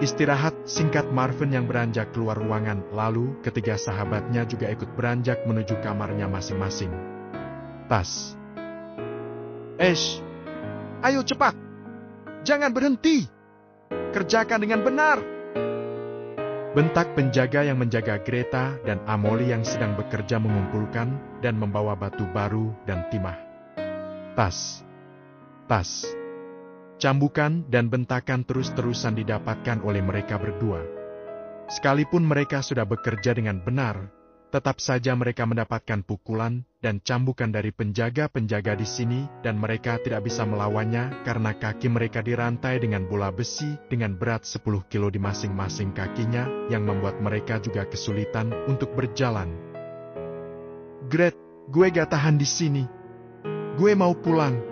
"Istirahat," singkat Marvin yang beranjak keluar ruangan, lalu ketiga sahabatnya juga ikut beranjak menuju kamarnya masing-masing. "Tas. Ayo cepat! Jangan berhenti! Kerjakan dengan benar!" bentak penjaga yang menjaga Greta dan Amoli yang sedang bekerja mengumpulkan dan membawa batu baru dan timah. "Tas. Tas. Cambukan dan bentakan terus-terusan didapatkan oleh mereka berdua. Sekalipun mereka sudah bekerja dengan benar, tetap saja mereka mendapatkan pukulan dan cambukan dari penjaga-penjaga di sini dan mereka tidak bisa melawannya karena kaki mereka dirantai dengan bola besi dengan berat 10 kilo di masing-masing kakinya yang membuat mereka juga kesulitan untuk berjalan. Gret, gue gak tahan di sini. Gue mau pulang.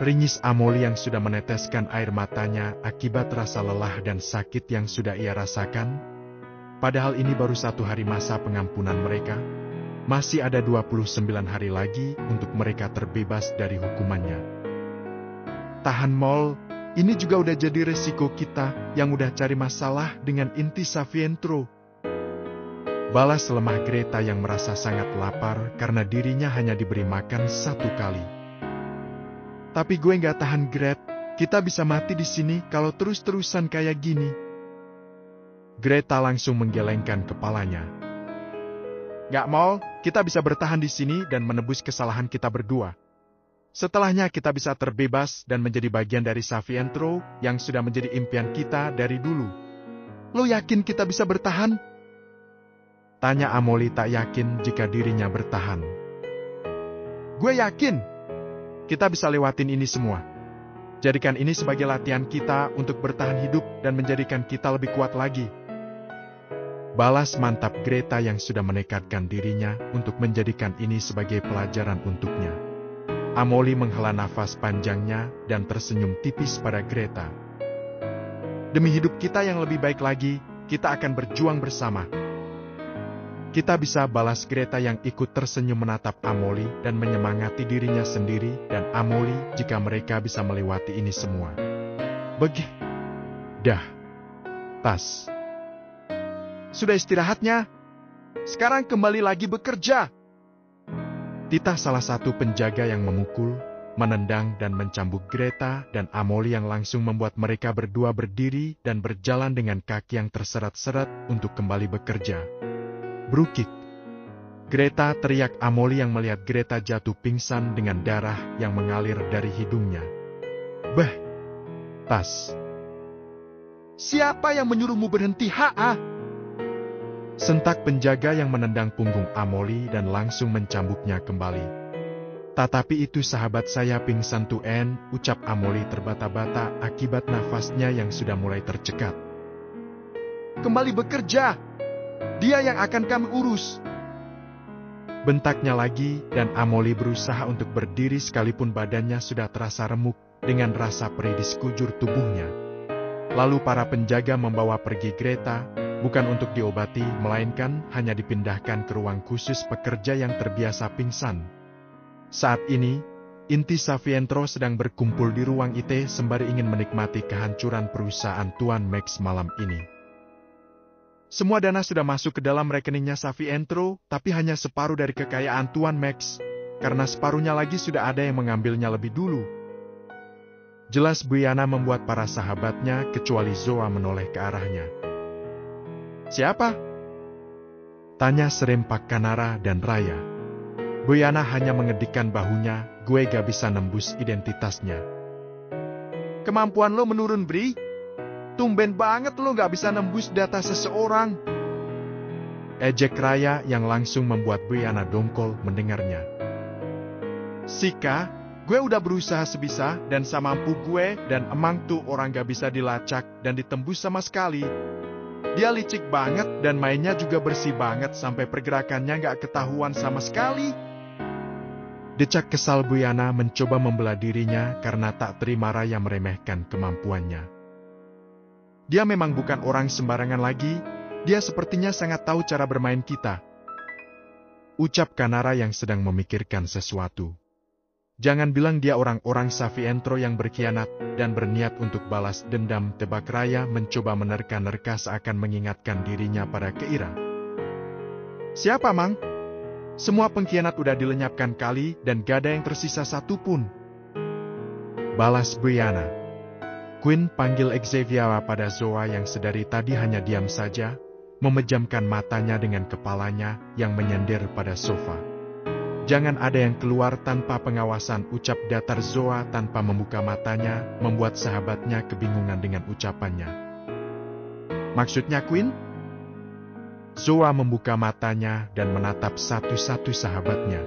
Ringis Amoli yang sudah meneteskan air matanya akibat rasa lelah dan sakit yang sudah ia rasakan. Padahal ini baru 1 hari masa pengampunan mereka. Masih ada 29 hari lagi untuk mereka terbebas dari hukumannya. Tahan Mol, ini juga udah jadi resiko kita yang udah cari masalah dengan inti Savientro. Balas lemah Greta yang merasa sangat lapar karena dirinya hanya diberi makan 1 kali. Tapi gue gak tahan Gret, kita bisa mati di sini kalau terus-terusan kayak gini. Greta langsung menggelengkan kepalanya. Gak mau, kita bisa bertahan di sini dan menebus kesalahan kita berdua. Setelahnya kita bisa terbebas dan menjadi bagian dari Savientro yang sudah menjadi impian kita dari dulu. Lo yakin kita bisa bertahan? Tanya Amoli tak yakin jika dirinya bertahan. Gue yakin. Kita bisa lewatin ini semua. Jadikan ini sebagai latihan kita untuk bertahan hidup dan menjadikan kita lebih kuat lagi. Balas mantap Greta yang sudah menekadkan dirinya untuk menjadikan ini sebagai pelajaran untuknya. Amoli menghela nafas panjangnya dan tersenyum tipis pada Greta. Demi hidup kita yang lebih baik lagi, kita akan berjuang bersama. Kita bisa, balas Greta yang ikut tersenyum menatap Amoli dan menyemangati dirinya sendiri dan Amoli jika mereka bisa melewati ini semua. Dah. Tas. Sudah istirahatnya? Sekarang kembali lagi bekerja. Titah salah satu penjaga yang memukul, menendang dan mencambuk Greta dan Amoli yang langsung membuat mereka berdua berdiri dan berjalan dengan kaki yang terseret-seret untuk kembali bekerja. Brukik. Greta, teriak Amoli yang melihat Greta jatuh pingsan dengan darah yang mengalir dari hidungnya. Tas. Siapa yang menyuruhmu berhenti, Sentak penjaga yang menendang punggung Amoli dan langsung mencambuknya kembali. Tetapi itu sahabat saya pingsan tuen, ucap Amoli terbata-bata akibat nafasnya yang sudah mulai tercekat. Kembali bekerja! Dia yang akan kami urus. Bentaknya lagi dan Amoli berusaha untuk berdiri sekalipun badannya sudah terasa remuk dengan rasa perih di sekujur tubuhnya. Lalu para penjaga membawa pergi Greta, bukan untuk diobati, melainkan hanya dipindahkan ke ruang khusus pekerja yang terbiasa pingsan. Saat ini, inti Savientro sedang berkumpul di ruang IT sembari ingin menikmati kehancuran perusahaan Tuan Max malam ini. Semua dana sudah masuk ke dalam rekeningnya Savientro, tapi hanya separuh dari kekayaan Tuan Max, karena separuhnya lagi sudah ada yang mengambilnya lebih dulu. Jelas Buyana membuat para sahabatnya kecuali Zoa menoleh ke arahnya. Siapa? Tanya serempak Kanara dan Raya. Buyana hanya mengedikkan bahunya, gue gak bisa nembus identitasnya. Kemampuan lo menurun, Bri. Tumben banget lo gak bisa nembus data seseorang. Ejek Raya yang langsung membuat Buyana dongkol mendengarnya. Sika, gue udah berusaha sebisa dan semampu gue dan emang tuh orang gak bisa dilacak dan ditembus sama sekali. Dia licik banget dan mainnya juga bersih banget sampai pergerakannya gak ketahuan sama sekali. Decak kesal Buyana mencoba membela dirinya karena tak terima Raya meremehkan kemampuannya. Dia memang bukan orang sembarangan lagi, dia sepertinya sangat tahu cara bermain kita. Ucap Kanara yang sedang memikirkan sesuatu. Jangan bilang dia orang-orang Savientro yang berkhianat dan berniat untuk balas dendam, tebak Raya mencoba menerka-nerka seakan mengingatkan dirinya pada Keira. Siapa, Mang? Semua pengkhianat udah dilenyapkan kali dan gak ada yang tersisa satupun. Balas Buyana. Queen panggil Xavier pada Zoa yang sedari tadi hanya diam saja, memejamkan matanya dengan kepalanya yang menyender pada sofa. Jangan ada yang keluar tanpa pengawasan, ucap datar Zoa tanpa membuka matanya, membuat sahabatnya kebingungan dengan ucapannya. Maksudnya Queen? Zoa membuka matanya dan menatap satu-satu sahabatnya.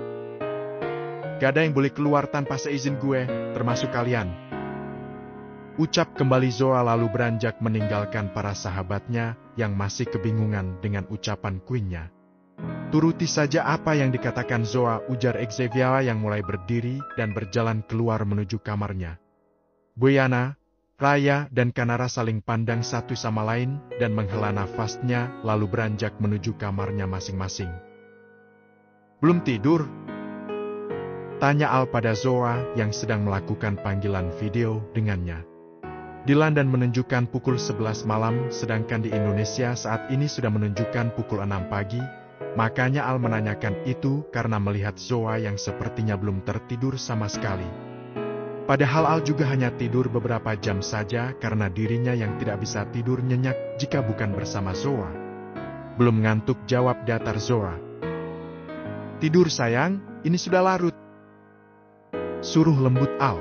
Gak ada yang boleh keluar tanpa seizin gue, termasuk kalian. Ucap kembali Zoa lalu beranjak meninggalkan para sahabatnya yang masih kebingungan dengan ucapan Queen-nya. Turuti saja apa yang dikatakan Zoa, ujar Xavier yang mulai berdiri dan berjalan keluar menuju kamarnya. Boyana, Raya, dan Kanara saling pandang satu sama lain dan menghela nafasnya lalu beranjak menuju kamarnya masing-masing. Belum tidur? Tanya Al pada Zoa yang sedang melakukan panggilan video dengannya. Di London menunjukkan pukul 11 malam, sedangkan di Indonesia saat ini sudah menunjukkan pukul 6 pagi. Makanya Al menanyakan itu karena melihat Zoa yang sepertinya belum tertidur sama sekali. Padahal Al juga hanya tidur beberapa jam saja karena dirinya yang tidak bisa tidur nyenyak jika bukan bersama Zoa. Belum ngantuk, jawab datar Zoa. Tidur sayang, ini sudah larut. Suruh lembut Al.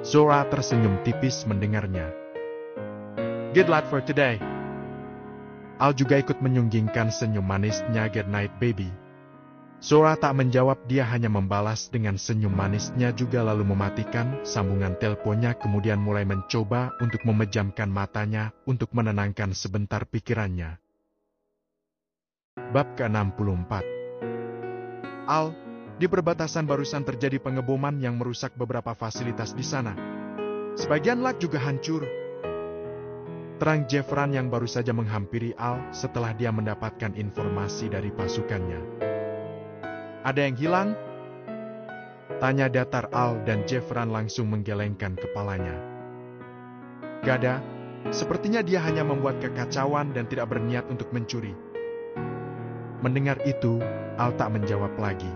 Zoa tersenyum tipis mendengarnya. Good luck for today. Al juga ikut menyunggingkan senyum manisnya. Good night baby. Zoa tak menjawab, dia hanya membalas dengan senyum manisnya juga lalu mematikan sambungan teleponnya kemudian mulai mencoba untuk memejamkan matanya untuk menenangkan sebentar pikirannya. Bab ke-64. Al, di perbatasan barusan terjadi pengeboman yang merusak beberapa fasilitas di sana. Sebagian lak juga hancur. Terang Jeffran yang baru saja menghampiri Al setelah dia mendapatkan informasi dari pasukannya. Ada yang hilang? Tanya datar Al dan Jeffran langsung menggelengkan kepalanya. Gak ada, sepertinya dia hanya membuat kekacauan dan tidak berniat untuk mencuri. Mendengar itu, Al tak menjawab lagi.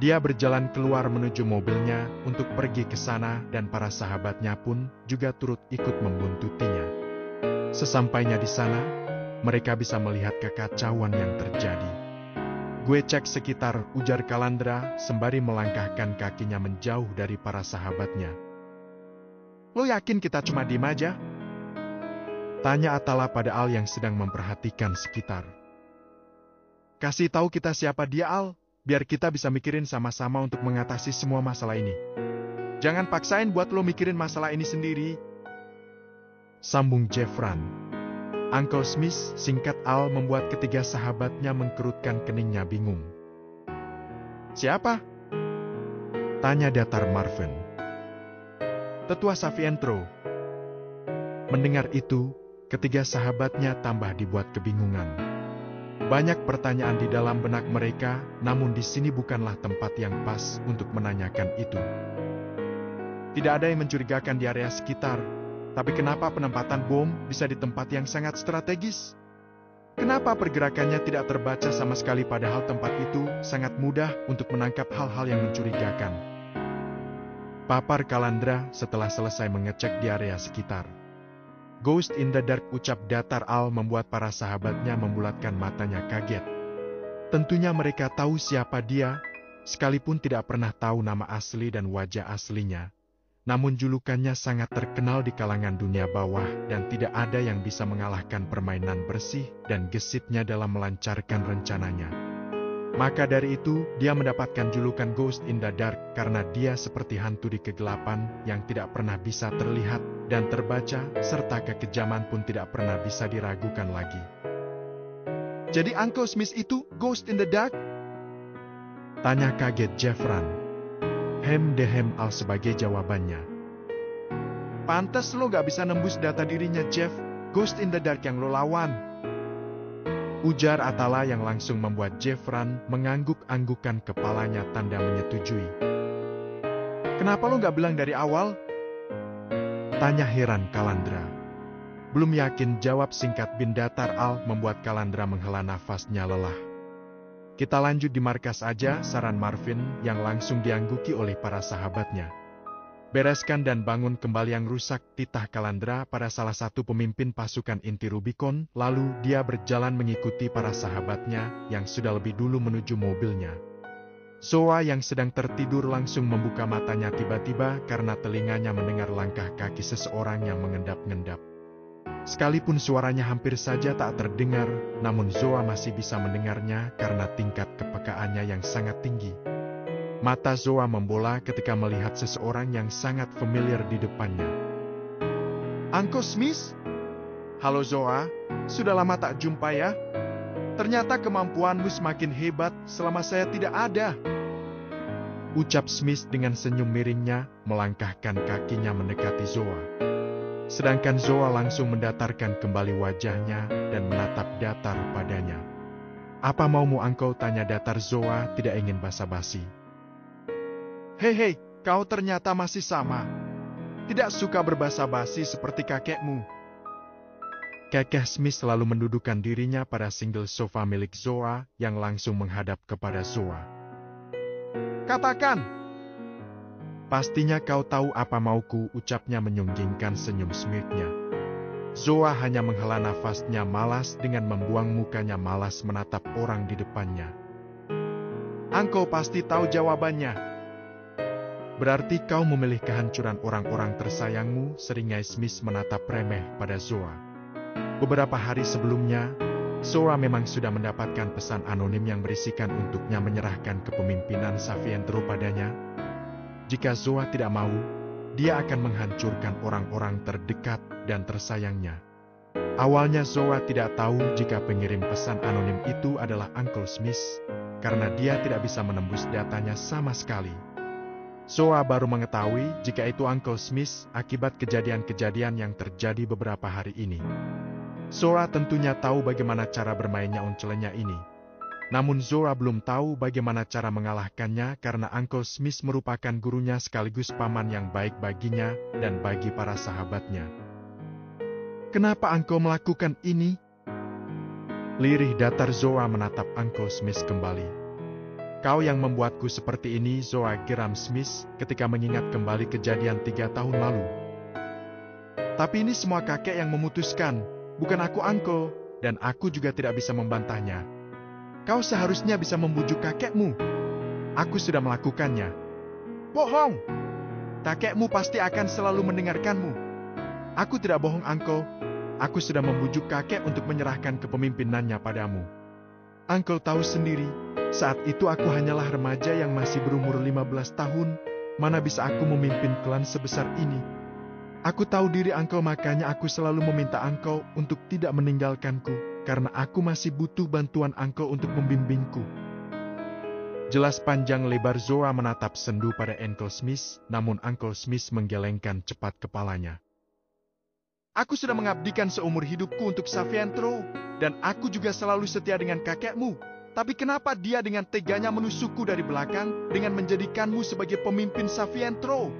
Dia berjalan keluar menuju mobilnya untuk pergi ke sana dan para sahabatnya pun juga turut ikut membuntutinya. Sesampainya di sana, mereka bisa melihat kekacauan yang terjadi. Gue cek sekitar, ujar Kalandra sembari melangkahkan kakinya menjauh dari para sahabatnya. Lo yakin kita cuma diem aja? Tanya Atala pada Al yang sedang memperhatikan sekitar. Kasih tahu kita siapa dia Al, biar kita bisa mikirin sama-sama untuk mengatasi semua masalah ini. Jangan paksain buat lo mikirin masalah ini sendiri. Sambung Jeffran. Uncle Smith, singkat Al, membuat ketiga sahabatnya mengkerutkan keningnya bingung. Siapa? Tanya datar Marvin. Tetua Savientro. Mendengar itu, ketiga sahabatnya tambah dibuat kebingungan. Banyak pertanyaan di dalam benak mereka, namun di sini bukanlah tempat yang pas untuk menanyakan itu. Tidak ada yang mencurigakan di area sekitar. Tapi kenapa penempatan bom bisa di tempat yang sangat strategis? Kenapa pergerakannya tidak terbaca sama sekali padahal tempat itu sangat mudah untuk menangkap hal-hal yang mencurigakan? Papar Kalandra setelah selesai mengecek di area sekitar. Ghost in the dark, ucap datar Al membuat para sahabatnya membulatkan matanya kaget. Tentunya mereka tahu siapa dia, sekalipun tidak pernah tahu nama asli dan wajah aslinya. Namun julukannya sangat terkenal di kalangan dunia bawah dan tidak ada yang bisa mengalahkan permainan bersih dan gesitnya dalam melancarkan rencananya. Maka dari itu, dia mendapatkan julukan Ghost in the Dark karena dia seperti hantu di kegelapan yang tidak pernah bisa terlihat dan terbaca, serta kekejaman pun tidak pernah bisa diragukan lagi. Jadi Uncle Smith itu Ghost in the Dark? Tanya kaget Jeffran. Hem Al sebagai jawabannya. Pantes lo gak bisa nembus data dirinya Jeff, Ghost in the Dark yang lo lawan. Ujar Atala yang langsung membuat Jeffran mengangguk-anggukan kepalanya tanda menyetujui. Kenapa lo gak bilang dari awal? Tanya heran Kalandra. Belum yakin, jawab singkat bin datar Al membuat Kalandra menghela nafasnya lelah. Kita lanjut di markas aja, saran Marvin yang langsung diangguki oleh para sahabatnya. Bereskan dan bangun kembali yang rusak, titah Kalandra pada salah satu pemimpin pasukan inti Rubicon, lalu dia berjalan mengikuti para sahabatnya yang sudah lebih dulu menuju mobilnya. Zoa yang sedang tertidur langsung membuka matanya tiba-tiba karena telinganya mendengar langkah kaki seseorang yang mengendap-ngendap. Sekalipun suaranya hampir saja tak terdengar, namun Zoa masih bisa mendengarnya karena tingkat kepekaannya yang sangat tinggi. Mata Zoa membola ketika melihat seseorang yang sangat familiar di depannya. Uncle Smith? Halo Zoa, sudah lama tak jumpa ya? Ternyata kemampuanmu semakin hebat selama saya tidak ada. Ucap Smith dengan senyum miringnya, melangkahkan kakinya mendekati Zoa. Sedangkan Zoa langsung mendatarkan kembali wajahnya dan menatap datar padanya. Apa maumu Uncle? Tanya datar Zoa tidak ingin basa-basi. Hei, kau ternyata masih sama. Tidak suka berbasa-basi seperti kakekmu. Kakek Smith selalu mendudukkan dirinya pada single sofa milik Zoa yang langsung menghadap kepada Zoa. Katakan. Pastinya kau tahu apa mauku, ucapnya menyunggingkan senyum smirknya. Zoa hanya menghela nafasnya malas dengan membuang mukanya malas menatap orang di depannya. Engkau pasti tahu jawabannya. Berarti kau memilih kehancuran orang-orang tersayangmu, seringai Smith menatap remeh pada Zoa. Beberapa hari sebelumnya, Zoa memang sudah mendapatkan pesan anonim yang berisikan untuknya menyerahkan kepemimpinan Savientro padanya. Jika Zoa tidak mau, dia akan menghancurkan orang-orang terdekat dan tersayangnya. Awalnya Zoa tidak tahu jika pengirim pesan anonim itu adalah Uncle Smith, karena dia tidak bisa menembus datanya sama sekali. Zoa baru mengetahui jika itu Uncle Smith akibat kejadian-kejadian yang terjadi beberapa hari ini. Zoa tentunya tahu bagaimana cara bermainnya oncelenya ini. Namun Zoa belum tahu bagaimana cara mengalahkannya karena Uncle Smith merupakan gurunya sekaligus paman yang baik baginya dan bagi para sahabatnya. Kenapa engkau melakukan ini? Lirih datar Zoa menatap Uncle Smith kembali. Kau yang membuatku seperti ini, Zoa, geram Smith ketika mengingat kembali kejadian 3 tahun lalu. Tapi ini semua kakek yang memutuskan. Bukan aku Uncle, dan aku juga tidak bisa membantahnya. Kau seharusnya bisa membujuk kakekmu. Aku sudah melakukannya. Bohong! Kakekmu pasti akan selalu mendengarkanmu. Aku tidak bohong Uncle. Aku sudah membujuk kakek untuk menyerahkan kepemimpinannya padamu. Uncle tahu sendiri, saat itu aku hanyalah remaja yang masih berumur 15 tahun. Mana bisa aku memimpin klan sebesar ini? Aku tahu diri Uncle, makanya aku selalu meminta Uncle untuk tidak meninggalkanku, karena aku masih butuh bantuan Uncle untuk membimbingku. Jelas panjang lebar Zoa menatap sendu pada Uncle Smith, namun Uncle Smith menggelengkan cepat kepalanya. Aku sudah mengabdikan seumur hidupku untuk Savientro, dan aku juga selalu setia dengan kakekmu. Tapi kenapa dia dengan teganya menusukku dari belakang dengan menjadikanmu sebagai pemimpin Savientro?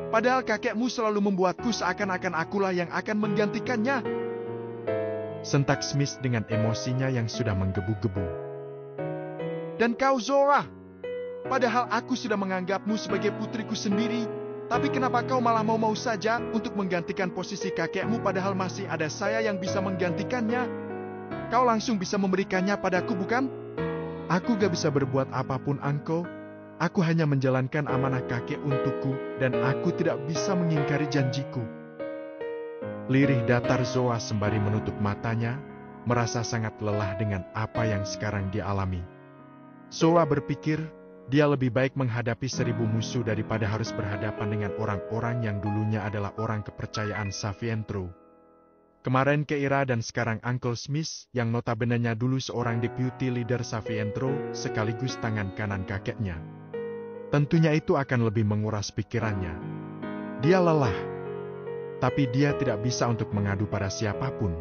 Padahal kakekmu selalu membuatku seakan-akan akulah yang akan menggantikannya. Sentak Smith dengan emosinya yang sudah menggebu-gebu. Dan kau Zoa, padahal aku sudah menganggapmu sebagai putriku sendiri, tapi kenapa kau malah mau-mau saja untuk menggantikan posisi kakekmu padahal masih ada saya yang bisa menggantikannya? Kau langsung bisa memberikannya padaku, bukan? Aku gak bisa berbuat apapun, Uncle. Aku hanya menjalankan amanah kakek untukku, dan aku tidak bisa mengingkari janjiku. Lirih datar Zoa sembari menutup matanya, merasa sangat lelah dengan apa yang sekarang dia alami. Zoa berpikir, dia lebih baik menghadapi 1000 musuh daripada harus berhadapan dengan orang-orang yang dulunya adalah orang kepercayaan Savientro. Kemarin Keira dan sekarang Uncle Smith, yang notabenenya dulu seorang deputy leader Savientro, sekaligus tangan kanan kakeknya. Tentunya itu akan lebih menguras pikirannya. Dia lelah, tapi dia tidak bisa untuk mengadu pada siapapun.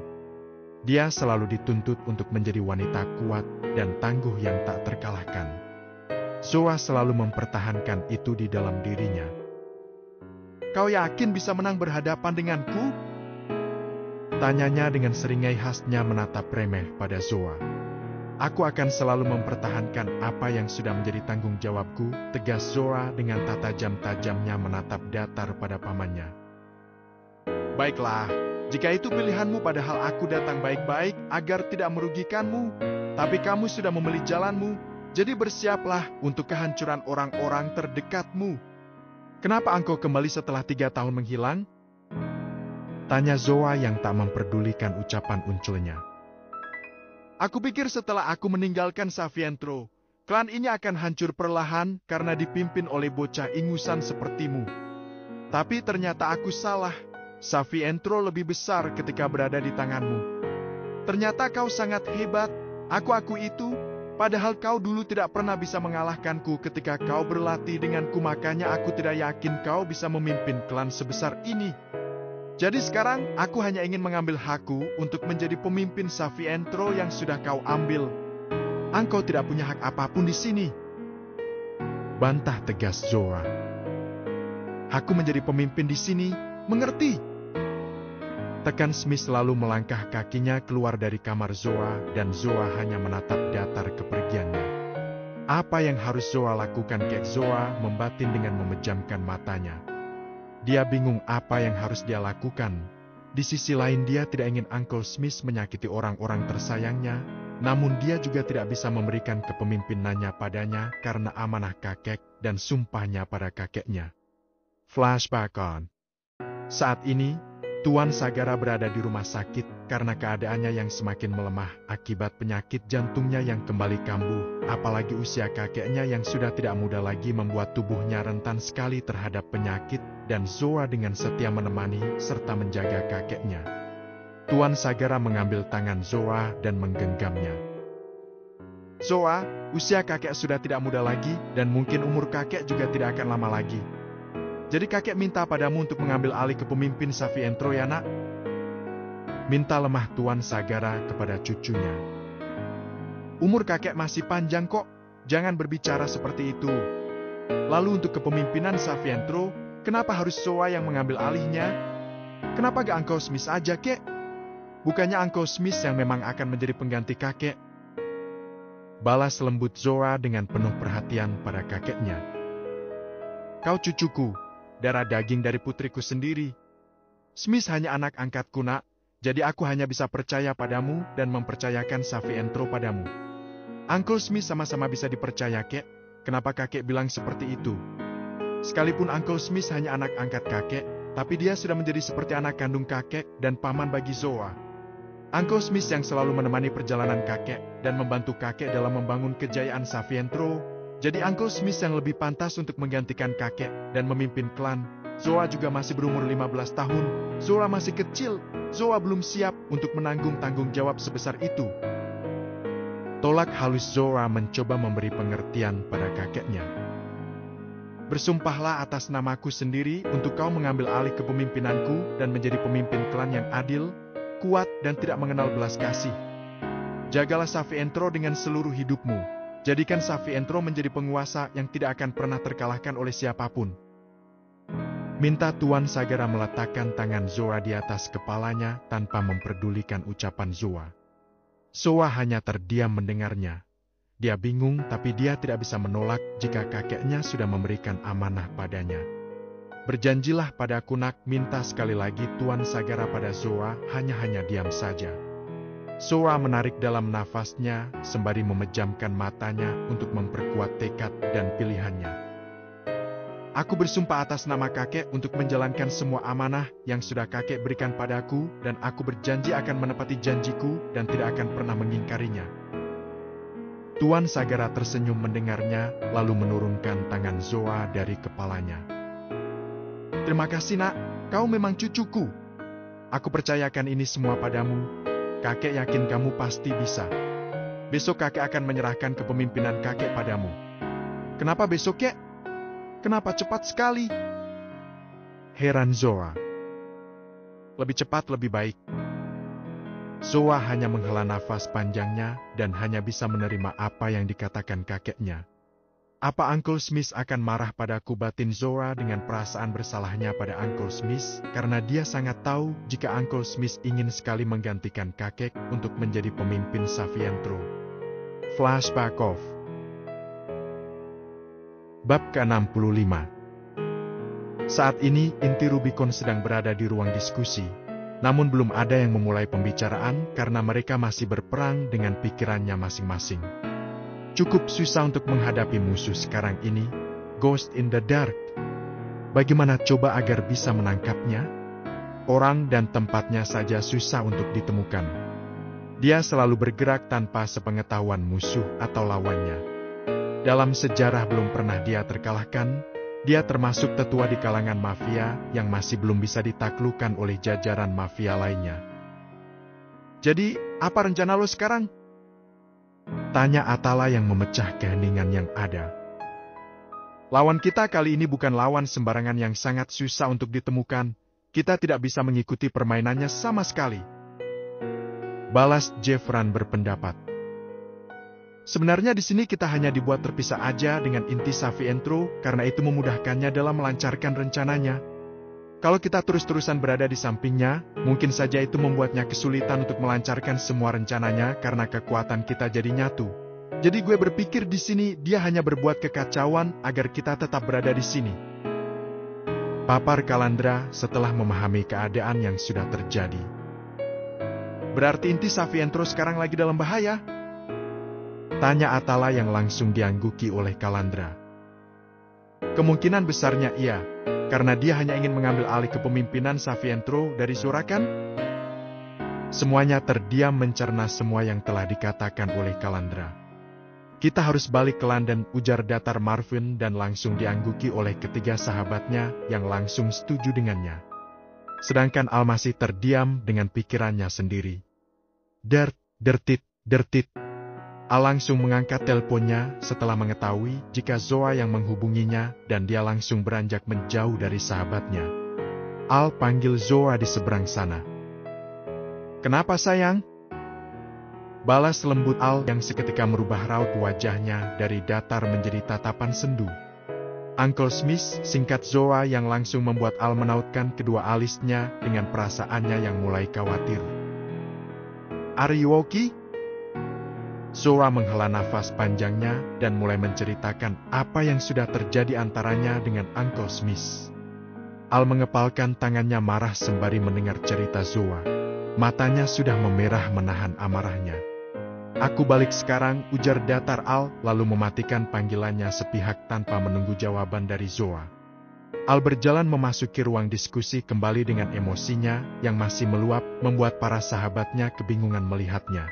Dia selalu dituntut untuk menjadi wanita kuat dan tangguh yang tak terkalahkan. Zoa selalu mempertahankan itu di dalam dirinya. Kau yakin bisa menang berhadapan denganku? Tanyanya dengan seringai khasnya menatap remeh pada Zoa. Aku akan selalu mempertahankan apa yang sudah menjadi tanggung jawabku, tegas Zoa dengan tajam-tajamnya menatap datar pada pamannya. Baiklah, jika itu pilihanmu, padahal aku datang baik-baik agar tidak merugikanmu, tapi kamu sudah memilih jalanmu, Jadi bersiaplah untuk kehancuran orang-orang terdekatmu. Kenapa engkau kembali setelah 3 tahun menghilang? Tanya Zoa yang tak memperdulikan ucapan unculnya. Aku pikir setelah aku meninggalkan Savientro, klan ini akan hancur perlahan karena dipimpin oleh bocah ingusan sepertimu. Tapi ternyata aku salah. Savientro lebih besar ketika berada di tanganmu. Ternyata kau sangat hebat. Aku itu, padahal kau dulu tidak pernah bisa mengalahkanku ketika kau berlatih denganku, makanya aku tidak yakin kau bisa memimpin klan sebesar ini. Jadi sekarang aku hanya ingin mengambil hakku untuk menjadi pemimpin Savientro yang sudah kau ambil. Engkau tidak punya hak apapun di sini. Bantah tegas Zoa. Aku menjadi pemimpin di sini, mengerti? Tekan Smith lalu melangkah kakinya keluar dari kamar Zoa dan Zoa hanya menatap datar kepergiannya. Apa yang harus Zoa lakukan? Zoa membatin dengan memejamkan matanya. Dia bingung apa yang harus dia lakukan. Di sisi lain dia tidak ingin Uncle Smith menyakiti orang-orang tersayangnya, namun dia juga tidak bisa memberikan kepemimpinannya padanya karena amanah kakek dan sumpahnya pada kakeknya. Flashback on. Saat ini, Tuan Sagara berada di rumah sakit karena keadaannya yang semakin melemah akibat penyakit jantungnya yang kembali kambuh, apalagi usia kakeknya yang sudah tidak muda lagi membuat tubuhnya rentan sekali terhadap penyakit, dan Zoa dengan setia menemani serta menjaga kakeknya. Tuan Sagara mengambil tangan Zoa dan menggenggamnya. Zoa, usia kakek sudah tidak muda lagi dan mungkin umur kakek juga tidak akan lama lagi. Jadi kakek minta padamu untuk mengambil alih kepemimpin Savientro ya nak? Minta lemah Tuan Sagara kepada cucunya. Umur kakek masih panjang kok, jangan berbicara seperti itu. Lalu untuk kepemimpinan Savientro, kenapa harus Zoa yang mengambil alihnya? Kenapa gak Uncle Smith aja kek? Bukannya Uncle Smith yang memang akan menjadi pengganti kakek? Balas lembut Zoa dengan penuh perhatian pada kakeknya. Kau cucuku, darah daging dari putriku sendiri. Smith hanya anak angkatku nak, jadi aku hanya bisa percaya padamu dan mempercayakan Savientro padamu. Uncle Smith sama-sama bisa dipercaya kek, kenapa kakek bilang seperti itu? Sekalipun Uncle Smith hanya anak angkat kakek, tapi dia sudah menjadi seperti anak kandung kakek dan paman bagi Zoa. Uncle Smith yang selalu menemani perjalanan kakek dan membantu kakek dalam membangun kejayaan Savientro. Jadi Uncle Smith yang lebih pantas untuk menggantikan kakek dan memimpin klan. Zoa juga masih berumur 15 tahun. Zoa masih kecil. Zoa belum siap untuk menanggung tanggung jawab sebesar itu. Tolak halus Zoa mencoba memberi pengertian pada kakeknya. Bersumpahlah atas namaku sendiri untuk kau mengambil alih kepemimpinanku dan menjadi pemimpin klan yang adil, kuat dan tidak mengenal belas kasih. Jagalah Savientro dengan seluruh hidupmu. Jadikan Savientro menjadi penguasa yang tidak akan pernah terkalahkan oleh siapapun. Minta Tuan Sagara meletakkan tangan Zoa di atas kepalanya tanpa memperdulikan ucapan Zoa. Zoa hanya terdiam mendengarnya. Dia bingung tapi dia tidak bisa menolak jika kakeknya sudah memberikan amanah padanya. Berjanjilah padaku nak, minta sekali lagi Tuan Sagara pada Zoa, hanya diam saja. Zoa menarik dalam nafasnya sembari memejamkan matanya untuk memperkuat tekad dan pilihannya. Aku bersumpah atas nama kakek untuk menjalankan semua amanah yang sudah kakek berikan padaku dan aku berjanji akan menepati janjiku dan tidak akan pernah mengingkarinya. Tuan Sagara tersenyum mendengarnya lalu menurunkan tangan Zoa dari kepalanya. Terima kasih nak, kau memang cucuku. Aku percayakan ini semua padamu. Kakek yakin kamu pasti bisa. Besok kakek akan menyerahkan kepemimpinan kakek padamu. Kenapa besok kek? Kenapa cepat sekali? Heran Zoa. Lebih cepat lebih baik. Zoa hanya menghela nafas panjangnya dan hanya bisa menerima apa yang dikatakan kakeknya. Apa Uncle Smith akan marah padaku, batin Zoa dengan perasaan bersalahnya pada Uncle Smith, karena dia sangat tahu jika Uncle Smith ingin sekali menggantikan kakek untuk menjadi pemimpin Savientro. Flashback off. Bab ke-65. Saat ini inti Rubicon sedang berada di ruang diskusi, namun belum ada yang memulai pembicaraan karena mereka masih berperang dengan pikirannya masing-masing. Cukup susah untuk menghadapi musuh sekarang ini, Ghost in the Dark. Bagaimana coba agar bisa menangkapnya? Orang dan tempatnya saja susah untuk ditemukan. Dia selalu bergerak tanpa sepengetahuan musuh atau lawannya. Dalam sejarah belum pernah dia terkalahkan. Dia termasuk tetua di kalangan mafia yang masih belum bisa ditaklukkan oleh jajaran mafia lainnya. Jadi, apa rencana lo sekarang? Tanya Atala yang memecah keheningan yang ada. Lawan kita kali ini bukan lawan sembarangan yang sangat susah untuk ditemukan. Kita tidak bisa mengikuti permainannya sama sekali. Balas Jeffran berpendapat. Sebenarnya di sini kita hanya dibuat terpisah aja dengan inti Savientro karena itu memudahkannya dalam melancarkan rencananya. Kalau kita terus-terusan berada di sampingnya, mungkin saja itu membuatnya kesulitan untuk melancarkan semua rencananya karena kekuatan kita jadi nyatu. Jadi gue berpikir di sini dia hanya berbuat kekacauan agar kita tetap berada di sini. Papar Kalandra setelah memahami keadaan yang sudah terjadi. Berarti inti Savientro sekarang lagi dalam bahaya? Tanya Atala yang langsung diangguki oleh Kalandra. Kemungkinan besarnya iya, karena dia hanya ingin mengambil alih kepemimpinan Savientro dari Surakan. Semuanya terdiam mencerna semua yang telah dikatakan oleh Kalandra. Kita harus balik ke London, ujar datar Marvin dan langsung diangguki oleh ketiga sahabatnya yang langsung setuju dengannya. Sedangkan Al masih terdiam dengan pikirannya sendiri. Dertit. Al langsung mengangkat teleponnya setelah mengetahui jika Zoa yang menghubunginya dan dia langsung beranjak menjauh dari sahabatnya. Al panggil Zoa di seberang sana. Kenapa sayang? Balas lembut Al yang seketika merubah raut wajahnya dari datar menjadi tatapan sendu. Uncle Smith, singkat Zoa yang langsung membuat Al menautkan kedua alisnya dengan perasaannya yang mulai khawatir. Are you okay? Zoa menghela nafas panjangnya dan mulai menceritakan apa yang sudah terjadi antaranya dengan Uncle Smith. Al mengepalkan tangannya marah sembari mendengar cerita Zoa. Matanya sudah memerah menahan amarahnya. Aku balik sekarang, ujar datar Al, lalu mematikan panggilannya sepihak tanpa menunggu jawaban dari Zoa. Al berjalan memasuki ruang diskusi kembali dengan emosinya yang masih meluap, membuat para sahabatnya kebingungan melihatnya.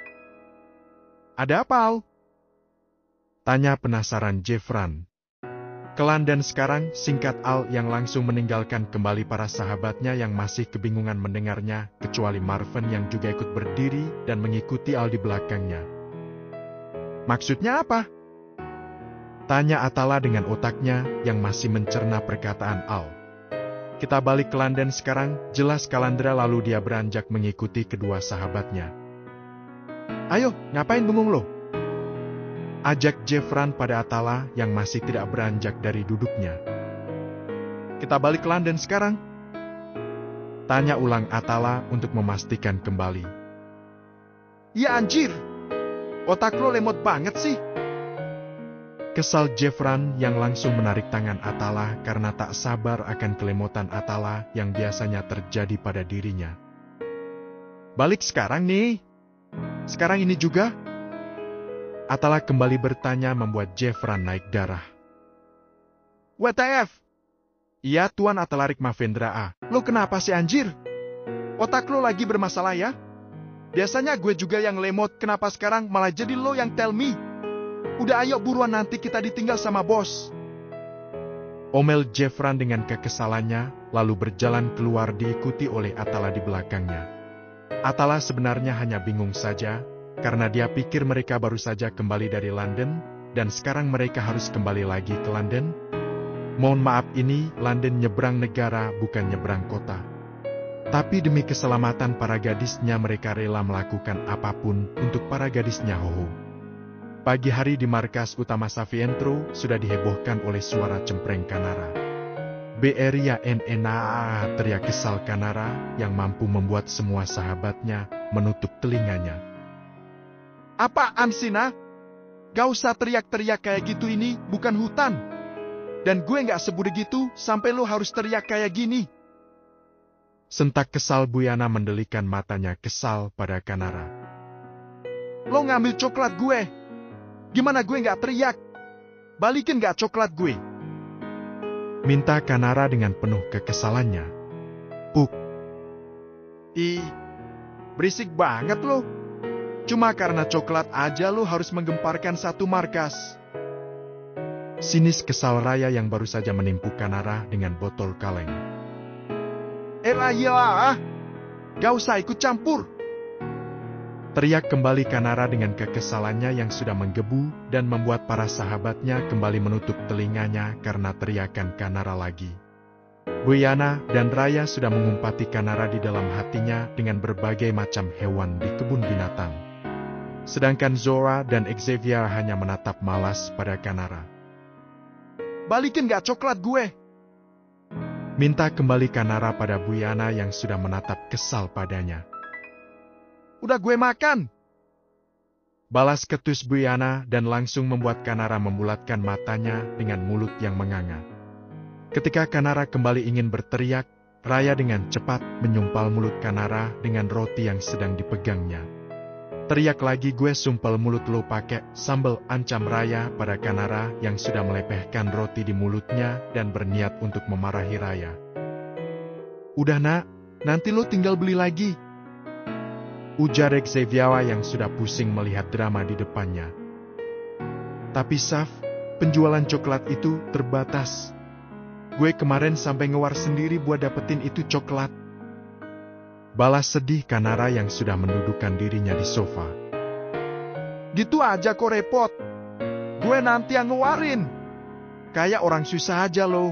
Ada apa, Al? Tanya penasaran Jeffran. Ke London sekarang, singkat Al yang langsung meninggalkan kembali para sahabatnya yang masih kebingungan mendengarnya, kecuali Marvin yang juga ikut berdiri dan mengikuti Al di belakangnya. Maksudnya apa? Tanya Atala dengan otaknya yang masih mencerna perkataan Al. Kita balik ke London sekarang, jelas Kalandra lalu dia beranjak mengikuti kedua sahabatnya. Ayo, ngapain bengong lo? Ajak Jeffran pada Atala yang masih tidak beranjak dari duduknya. Kita balik ke London sekarang? Tanya ulang Atala untuk memastikan kembali. Ya anjir, otak lo lemot banget sih. Kesal Jeffran yang langsung menarik tangan Atala karena tak sabar akan kelemotan Atala yang biasanya terjadi pada dirinya. Balik sekarang nih. Sekarang ini juga? Atala kembali bertanya membuat Jeffran naik darah. WTF? Iya Tuan Atalarik Mavendra A. Lo kenapa sih anjir? Otak lo lagi bermasalah ya? Biasanya gue juga yang lemot, kenapa sekarang malah jadi lo yang tell me? Udah ayo buruan nanti kita ditinggal sama bos. Omel Jeffran dengan kekesalannya, lalu berjalan keluar diikuti oleh Atala di belakangnya. Atala sebenarnya hanya bingung saja, karena dia pikir mereka baru saja kembali dari London, dan sekarang mereka harus kembali lagi ke London. Mohon maaf ini, London nyebrang negara bukan nyebrang kota. Tapi demi keselamatan para gadisnya mereka rela melakukan apapun untuk para gadisnya Hoho. Pagi hari di markas utama Savientro sudah dihebohkan oleh suara cempreng Kanara. Beria NNA, teriak kesal Kanara yang mampu membuat semua sahabatnya menutup telinganya. Apaan sih, Nah? Gak usah teriak-teriak kayak gitu, ini bukan hutan. Dan gue gak sebudi gitu sampai lo harus teriak kayak gini. Sentak kesal Buyana mendelikan matanya kesal pada Kanara. Lo ngambil coklat gue. Gimana gue nggak teriak? Balikin nggak coklat gue? Minta Kanara dengan penuh kekesalannya. Puk. Ih, berisik banget lo. Cuma karena coklat aja lo harus menggemparkan satu markas. Sinis kesal Raya yang baru saja menimpu Kanara dengan botol kaleng. Raya, gak usah ikut campur. Teriak kembali Kanara dengan kekesalannya yang sudah menggebu dan membuat para sahabatnya kembali menutup telinganya karena teriakan Kanara lagi. Buyana dan Raya sudah mengumpati Kanara di dalam hatinya dengan berbagai macam hewan di kebun binatang. Sedangkan Zora dan Xavier hanya menatap malas pada Kanara. Balikin gak coklat gue? Minta kembali Kanara pada Buyana yang sudah menatap kesal padanya. Udah gue makan. Balas ketus Buyana dan langsung membuat Kanara membulatkan matanya dengan mulut yang menganga. Ketika Kanara kembali ingin berteriak, Raya dengan cepat menyumpal mulut Kanara dengan roti yang sedang dipegangnya. Teriak lagi gue sumpel mulut lo pakai sambal, ancam Raya pada Kanara yang sudah melepehkan roti di mulutnya dan berniat untuk memarahi Raya. Udah nak, nanti lo tinggal beli lagi. Ujar Xavier yang sudah pusing melihat drama di depannya. Tapi Saf, penjualan coklat itu terbatas. Gue kemarin sampai ngewar sendiri buat dapetin itu coklat. Balas sedih Kanara yang sudah mendudukkan dirinya di sofa. Gitu aja kok repot. Gue nanti yang ngewarin. Kayak orang susah aja lo.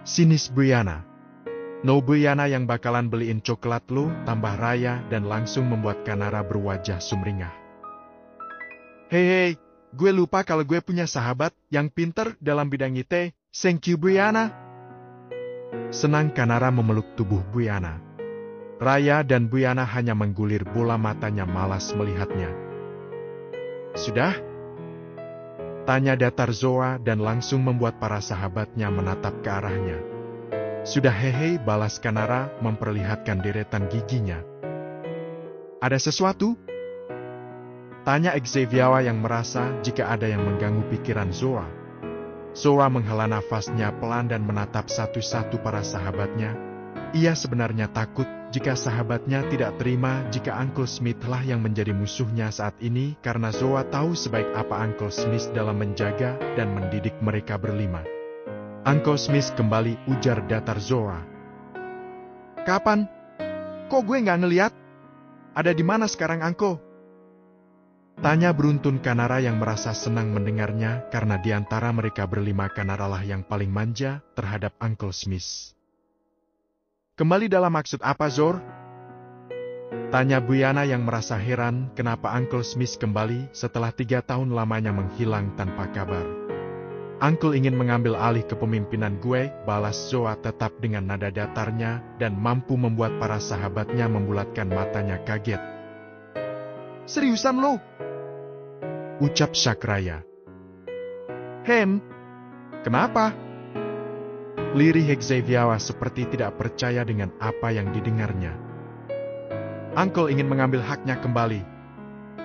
Sinis Buyana. No Buyana yang bakalan beliin coklat lo, tambah Raya dan langsung membuat Kanara berwajah sumringah. Hei, gue lupa kalau gue punya sahabat yang pinter dalam bidang IT. Thank you Buyana. Senang Kanara memeluk tubuh Buyana. Raya dan Buyana hanya menggulir bola matanya malas melihatnya. Sudah? Tanya datar Zoa dan langsung membuat para sahabatnya menatap ke arahnya. Sudah hehe, balas Kanara memperlihatkan deretan giginya. Ada sesuatu? Tanya Xavier yang merasa jika ada yang mengganggu pikiran Zoa. Zoa menghela nafasnya pelan dan menatap satu-satu para sahabatnya. Ia sebenarnya takut jika sahabatnya tidak terima jika Uncle Smith lah yang menjadi musuhnya saat ini karena Zoa tahu sebaik apa Uncle Smith dalam menjaga dan mendidik mereka berlima. Uncle Smith kembali, ujar datar Zoa. Kapan? Kok gue nggak ngeliat? Ada di mana sekarang Uncle? Tanya beruntun Kanara yang merasa senang mendengarnya karena di antara mereka berlima Kanara lah yang paling manja terhadap Uncle Smith. Kembali dalam maksud apa Zor? Tanya Buyana yang merasa heran kenapa Uncle Smith kembali setelah 3 tahun lamanya menghilang tanpa kabar. Uncle ingin mengambil alih kepemimpinan gue, balas Zoa tetap dengan nada datarnya dan mampu membuat para sahabatnya membulatkan matanya kaget. Seriusan lo? Ucap Raya. Kenapa? Lirih Xavier seperti tidak percaya dengan apa yang didengarnya. Uncle ingin mengambil haknya kembali.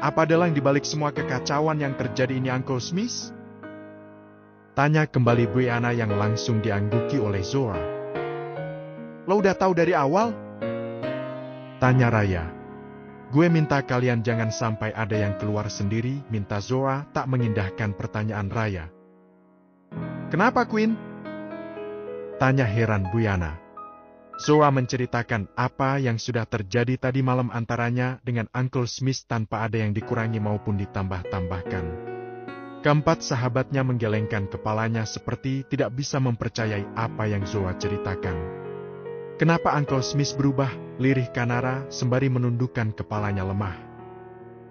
Apa adalah yang dibalik semua kekacauan yang terjadi ini Uncle Smith? Tanya kembali Buyana yang langsung diangguki oleh Zoa. Lo udah tahu dari awal? Tanya Raya. Gue minta kalian jangan sampai ada yang keluar sendiri, minta Zoa tak mengindahkan pertanyaan Raya. Kenapa Queen? Tanya heran Buyana. Zoa menceritakan apa yang sudah terjadi tadi malam antaranya dengan Uncle Smith tanpa ada yang dikurangi maupun ditambah-tambahkan. Keempat sahabatnya menggelengkan kepalanya seperti tidak bisa mempercayai apa yang Zoa ceritakan. Kenapa Uncle Smith berubah? Lirih Kanara sembari menundukkan kepalanya lemah.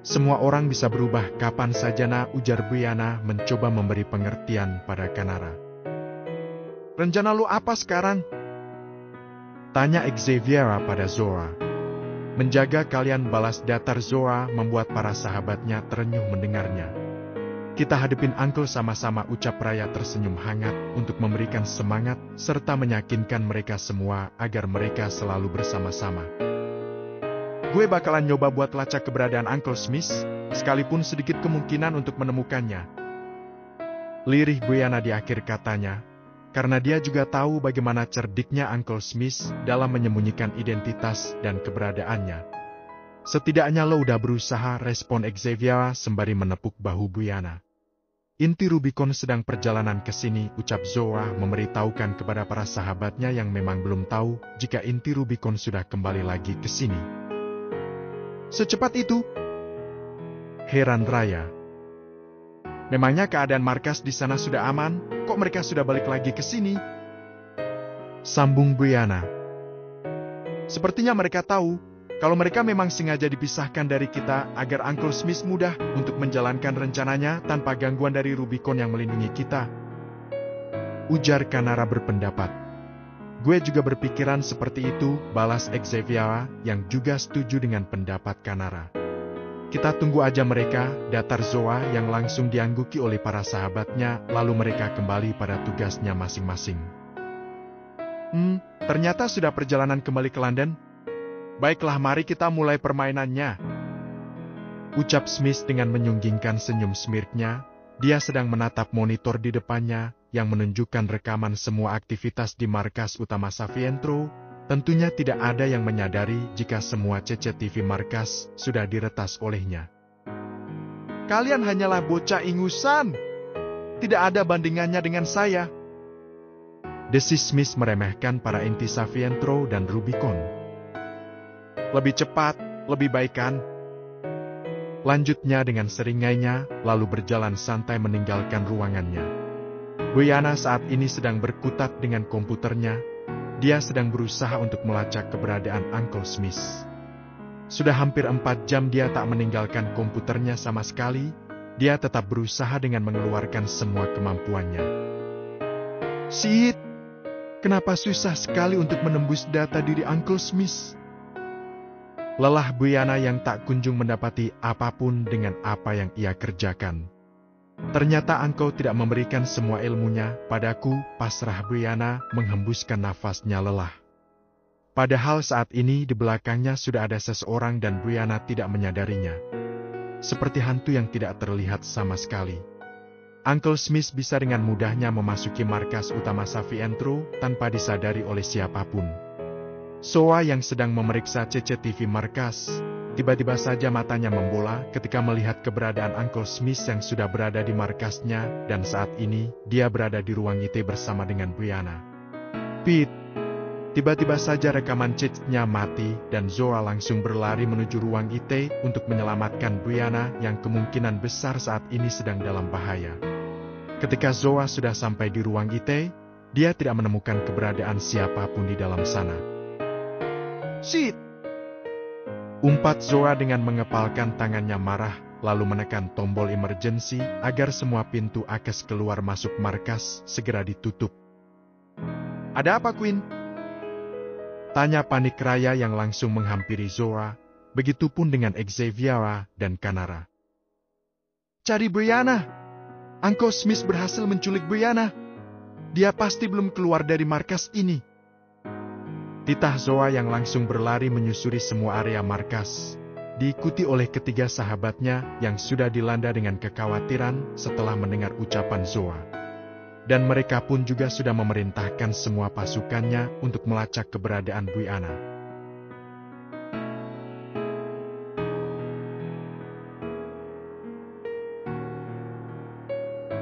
Semua orang bisa berubah kapan saja nak, ujar Buyana mencoba memberi pengertian pada Kanara. Rencana lu apa sekarang? Tanya Xavier pada Zoa. Menjaga kalian, balas datar Zoa membuat para sahabatnya terenyuh mendengarnya. Kita hadepin Uncle sama-sama, ucap Raya tersenyum hangat untuk memberikan semangat serta meyakinkan mereka semua agar mereka selalu bersama-sama. Gue bakalan nyoba buat lacak keberadaan Uncle Smith. sekalipun sedikit kemungkinan untuk menemukannya. Lirih Brianna di akhir katanya, karena dia juga tahu bagaimana cerdiknya Uncle Smith dalam menyembunyikan identitas dan keberadaannya. Setidaknya lo udah berusaha, respon Xavier sembari menepuk bahu Brianna. Inti Rubicon sedang perjalanan ke sini, ucap Zoa memberitahukan kepada para sahabatnya yang memang belum tahu jika inti Rubicon sudah kembali lagi ke sini. Secepat itu? Heran Raya. Memangnya keadaan markas di sana sudah aman, kok mereka sudah balik lagi ke sini? Sambung Brianna. Sepertinya mereka tahu, kalau mereka memang sengaja dipisahkan dari kita agar Uncle Smith mudah untuk menjalankan rencananya tanpa gangguan dari Rubicon yang melindungi kita. Ujar Kanara berpendapat. Gue juga berpikiran seperti itu, balas Xavier yang juga setuju dengan pendapat Kanara. Kita tunggu aja mereka, datar Zoa yang langsung diangguki oleh para sahabatnya, lalu mereka kembali pada tugasnya masing-masing. Ternyata sudah perjalanan kembali ke London? Baiklah, mari kita mulai permainannya. Ucap Smith dengan menyunggingkan senyum smirknya. Dia sedang menatap monitor di depannya yang menunjukkan rekaman semua aktivitas di markas utama Savientro. Tentunya tidak ada yang menyadari jika semua CCTV markas sudah diretas olehnya. Kalian hanyalah bocah ingusan. Tidak ada bandingannya dengan saya. Desis Smith meremehkan para inti Savientro dan Rubicon. Lebih cepat, lebih baik kan? Lanjutnya dengan seringainya, lalu berjalan santai meninggalkan ruangannya. Brianna saat ini sedang berkutat dengan komputernya. Dia sedang berusaha untuk melacak keberadaan Uncle Smith. Sudah hampir 4 jam dia tak meninggalkan komputernya sama sekali. Dia tetap berusaha dengan mengeluarkan semua kemampuannya. Sid, kenapa susah sekali untuk menembus data diri Uncle Smith? Lelah Brianna yang tak kunjung mendapati apapun dengan apa yang ia kerjakan. Ternyata engkau tidak memberikan semua ilmunya padaku, pasrah Brianna menghembuskan nafasnya lelah. Padahal saat ini di belakangnya sudah ada seseorang dan Brianna tidak menyadarinya. Seperti hantu yang tidak terlihat sama sekali. Uncle Smith bisa dengan mudahnya memasuki markas utama Savientro tanpa disadari oleh siapapun. Zoa yang sedang memeriksa CCTV markas, tiba-tiba saja matanya membola ketika melihat keberadaan Uncle Smith yang sudah berada di markasnya dan saat ini dia berada di ruang IT bersama dengan Brianna. Pete, tiba-tiba saja rekaman chat-nya mati dan Zoa langsung berlari menuju ruang IT untuk menyelamatkan Brianna yang kemungkinan besar saat ini sedang dalam bahaya. Ketika Zoa sudah sampai di ruang IT, dia tidak menemukan keberadaan siapapun di dalam sana. Shit! Umpat Zoa dengan mengepalkan tangannya marah, lalu menekan tombol emergency agar semua pintu akses keluar masuk markas segera ditutup. Ada apa, Queen? Tanya panik Raya yang langsung menghampiri Zoa, begitupun dengan Xavier dan Kanara. Cari Brianna! Uncle Smith berhasil menculik Brianna. Dia pasti belum keluar dari markas ini. Titah Zoa yang langsung berlari menyusuri semua area markas, diikuti oleh ketiga sahabatnya yang sudah dilanda dengan kekhawatiran setelah mendengar ucapan Zoa. Dan mereka pun juga sudah memerintahkan semua pasukannya untuk melacak keberadaan Brianna.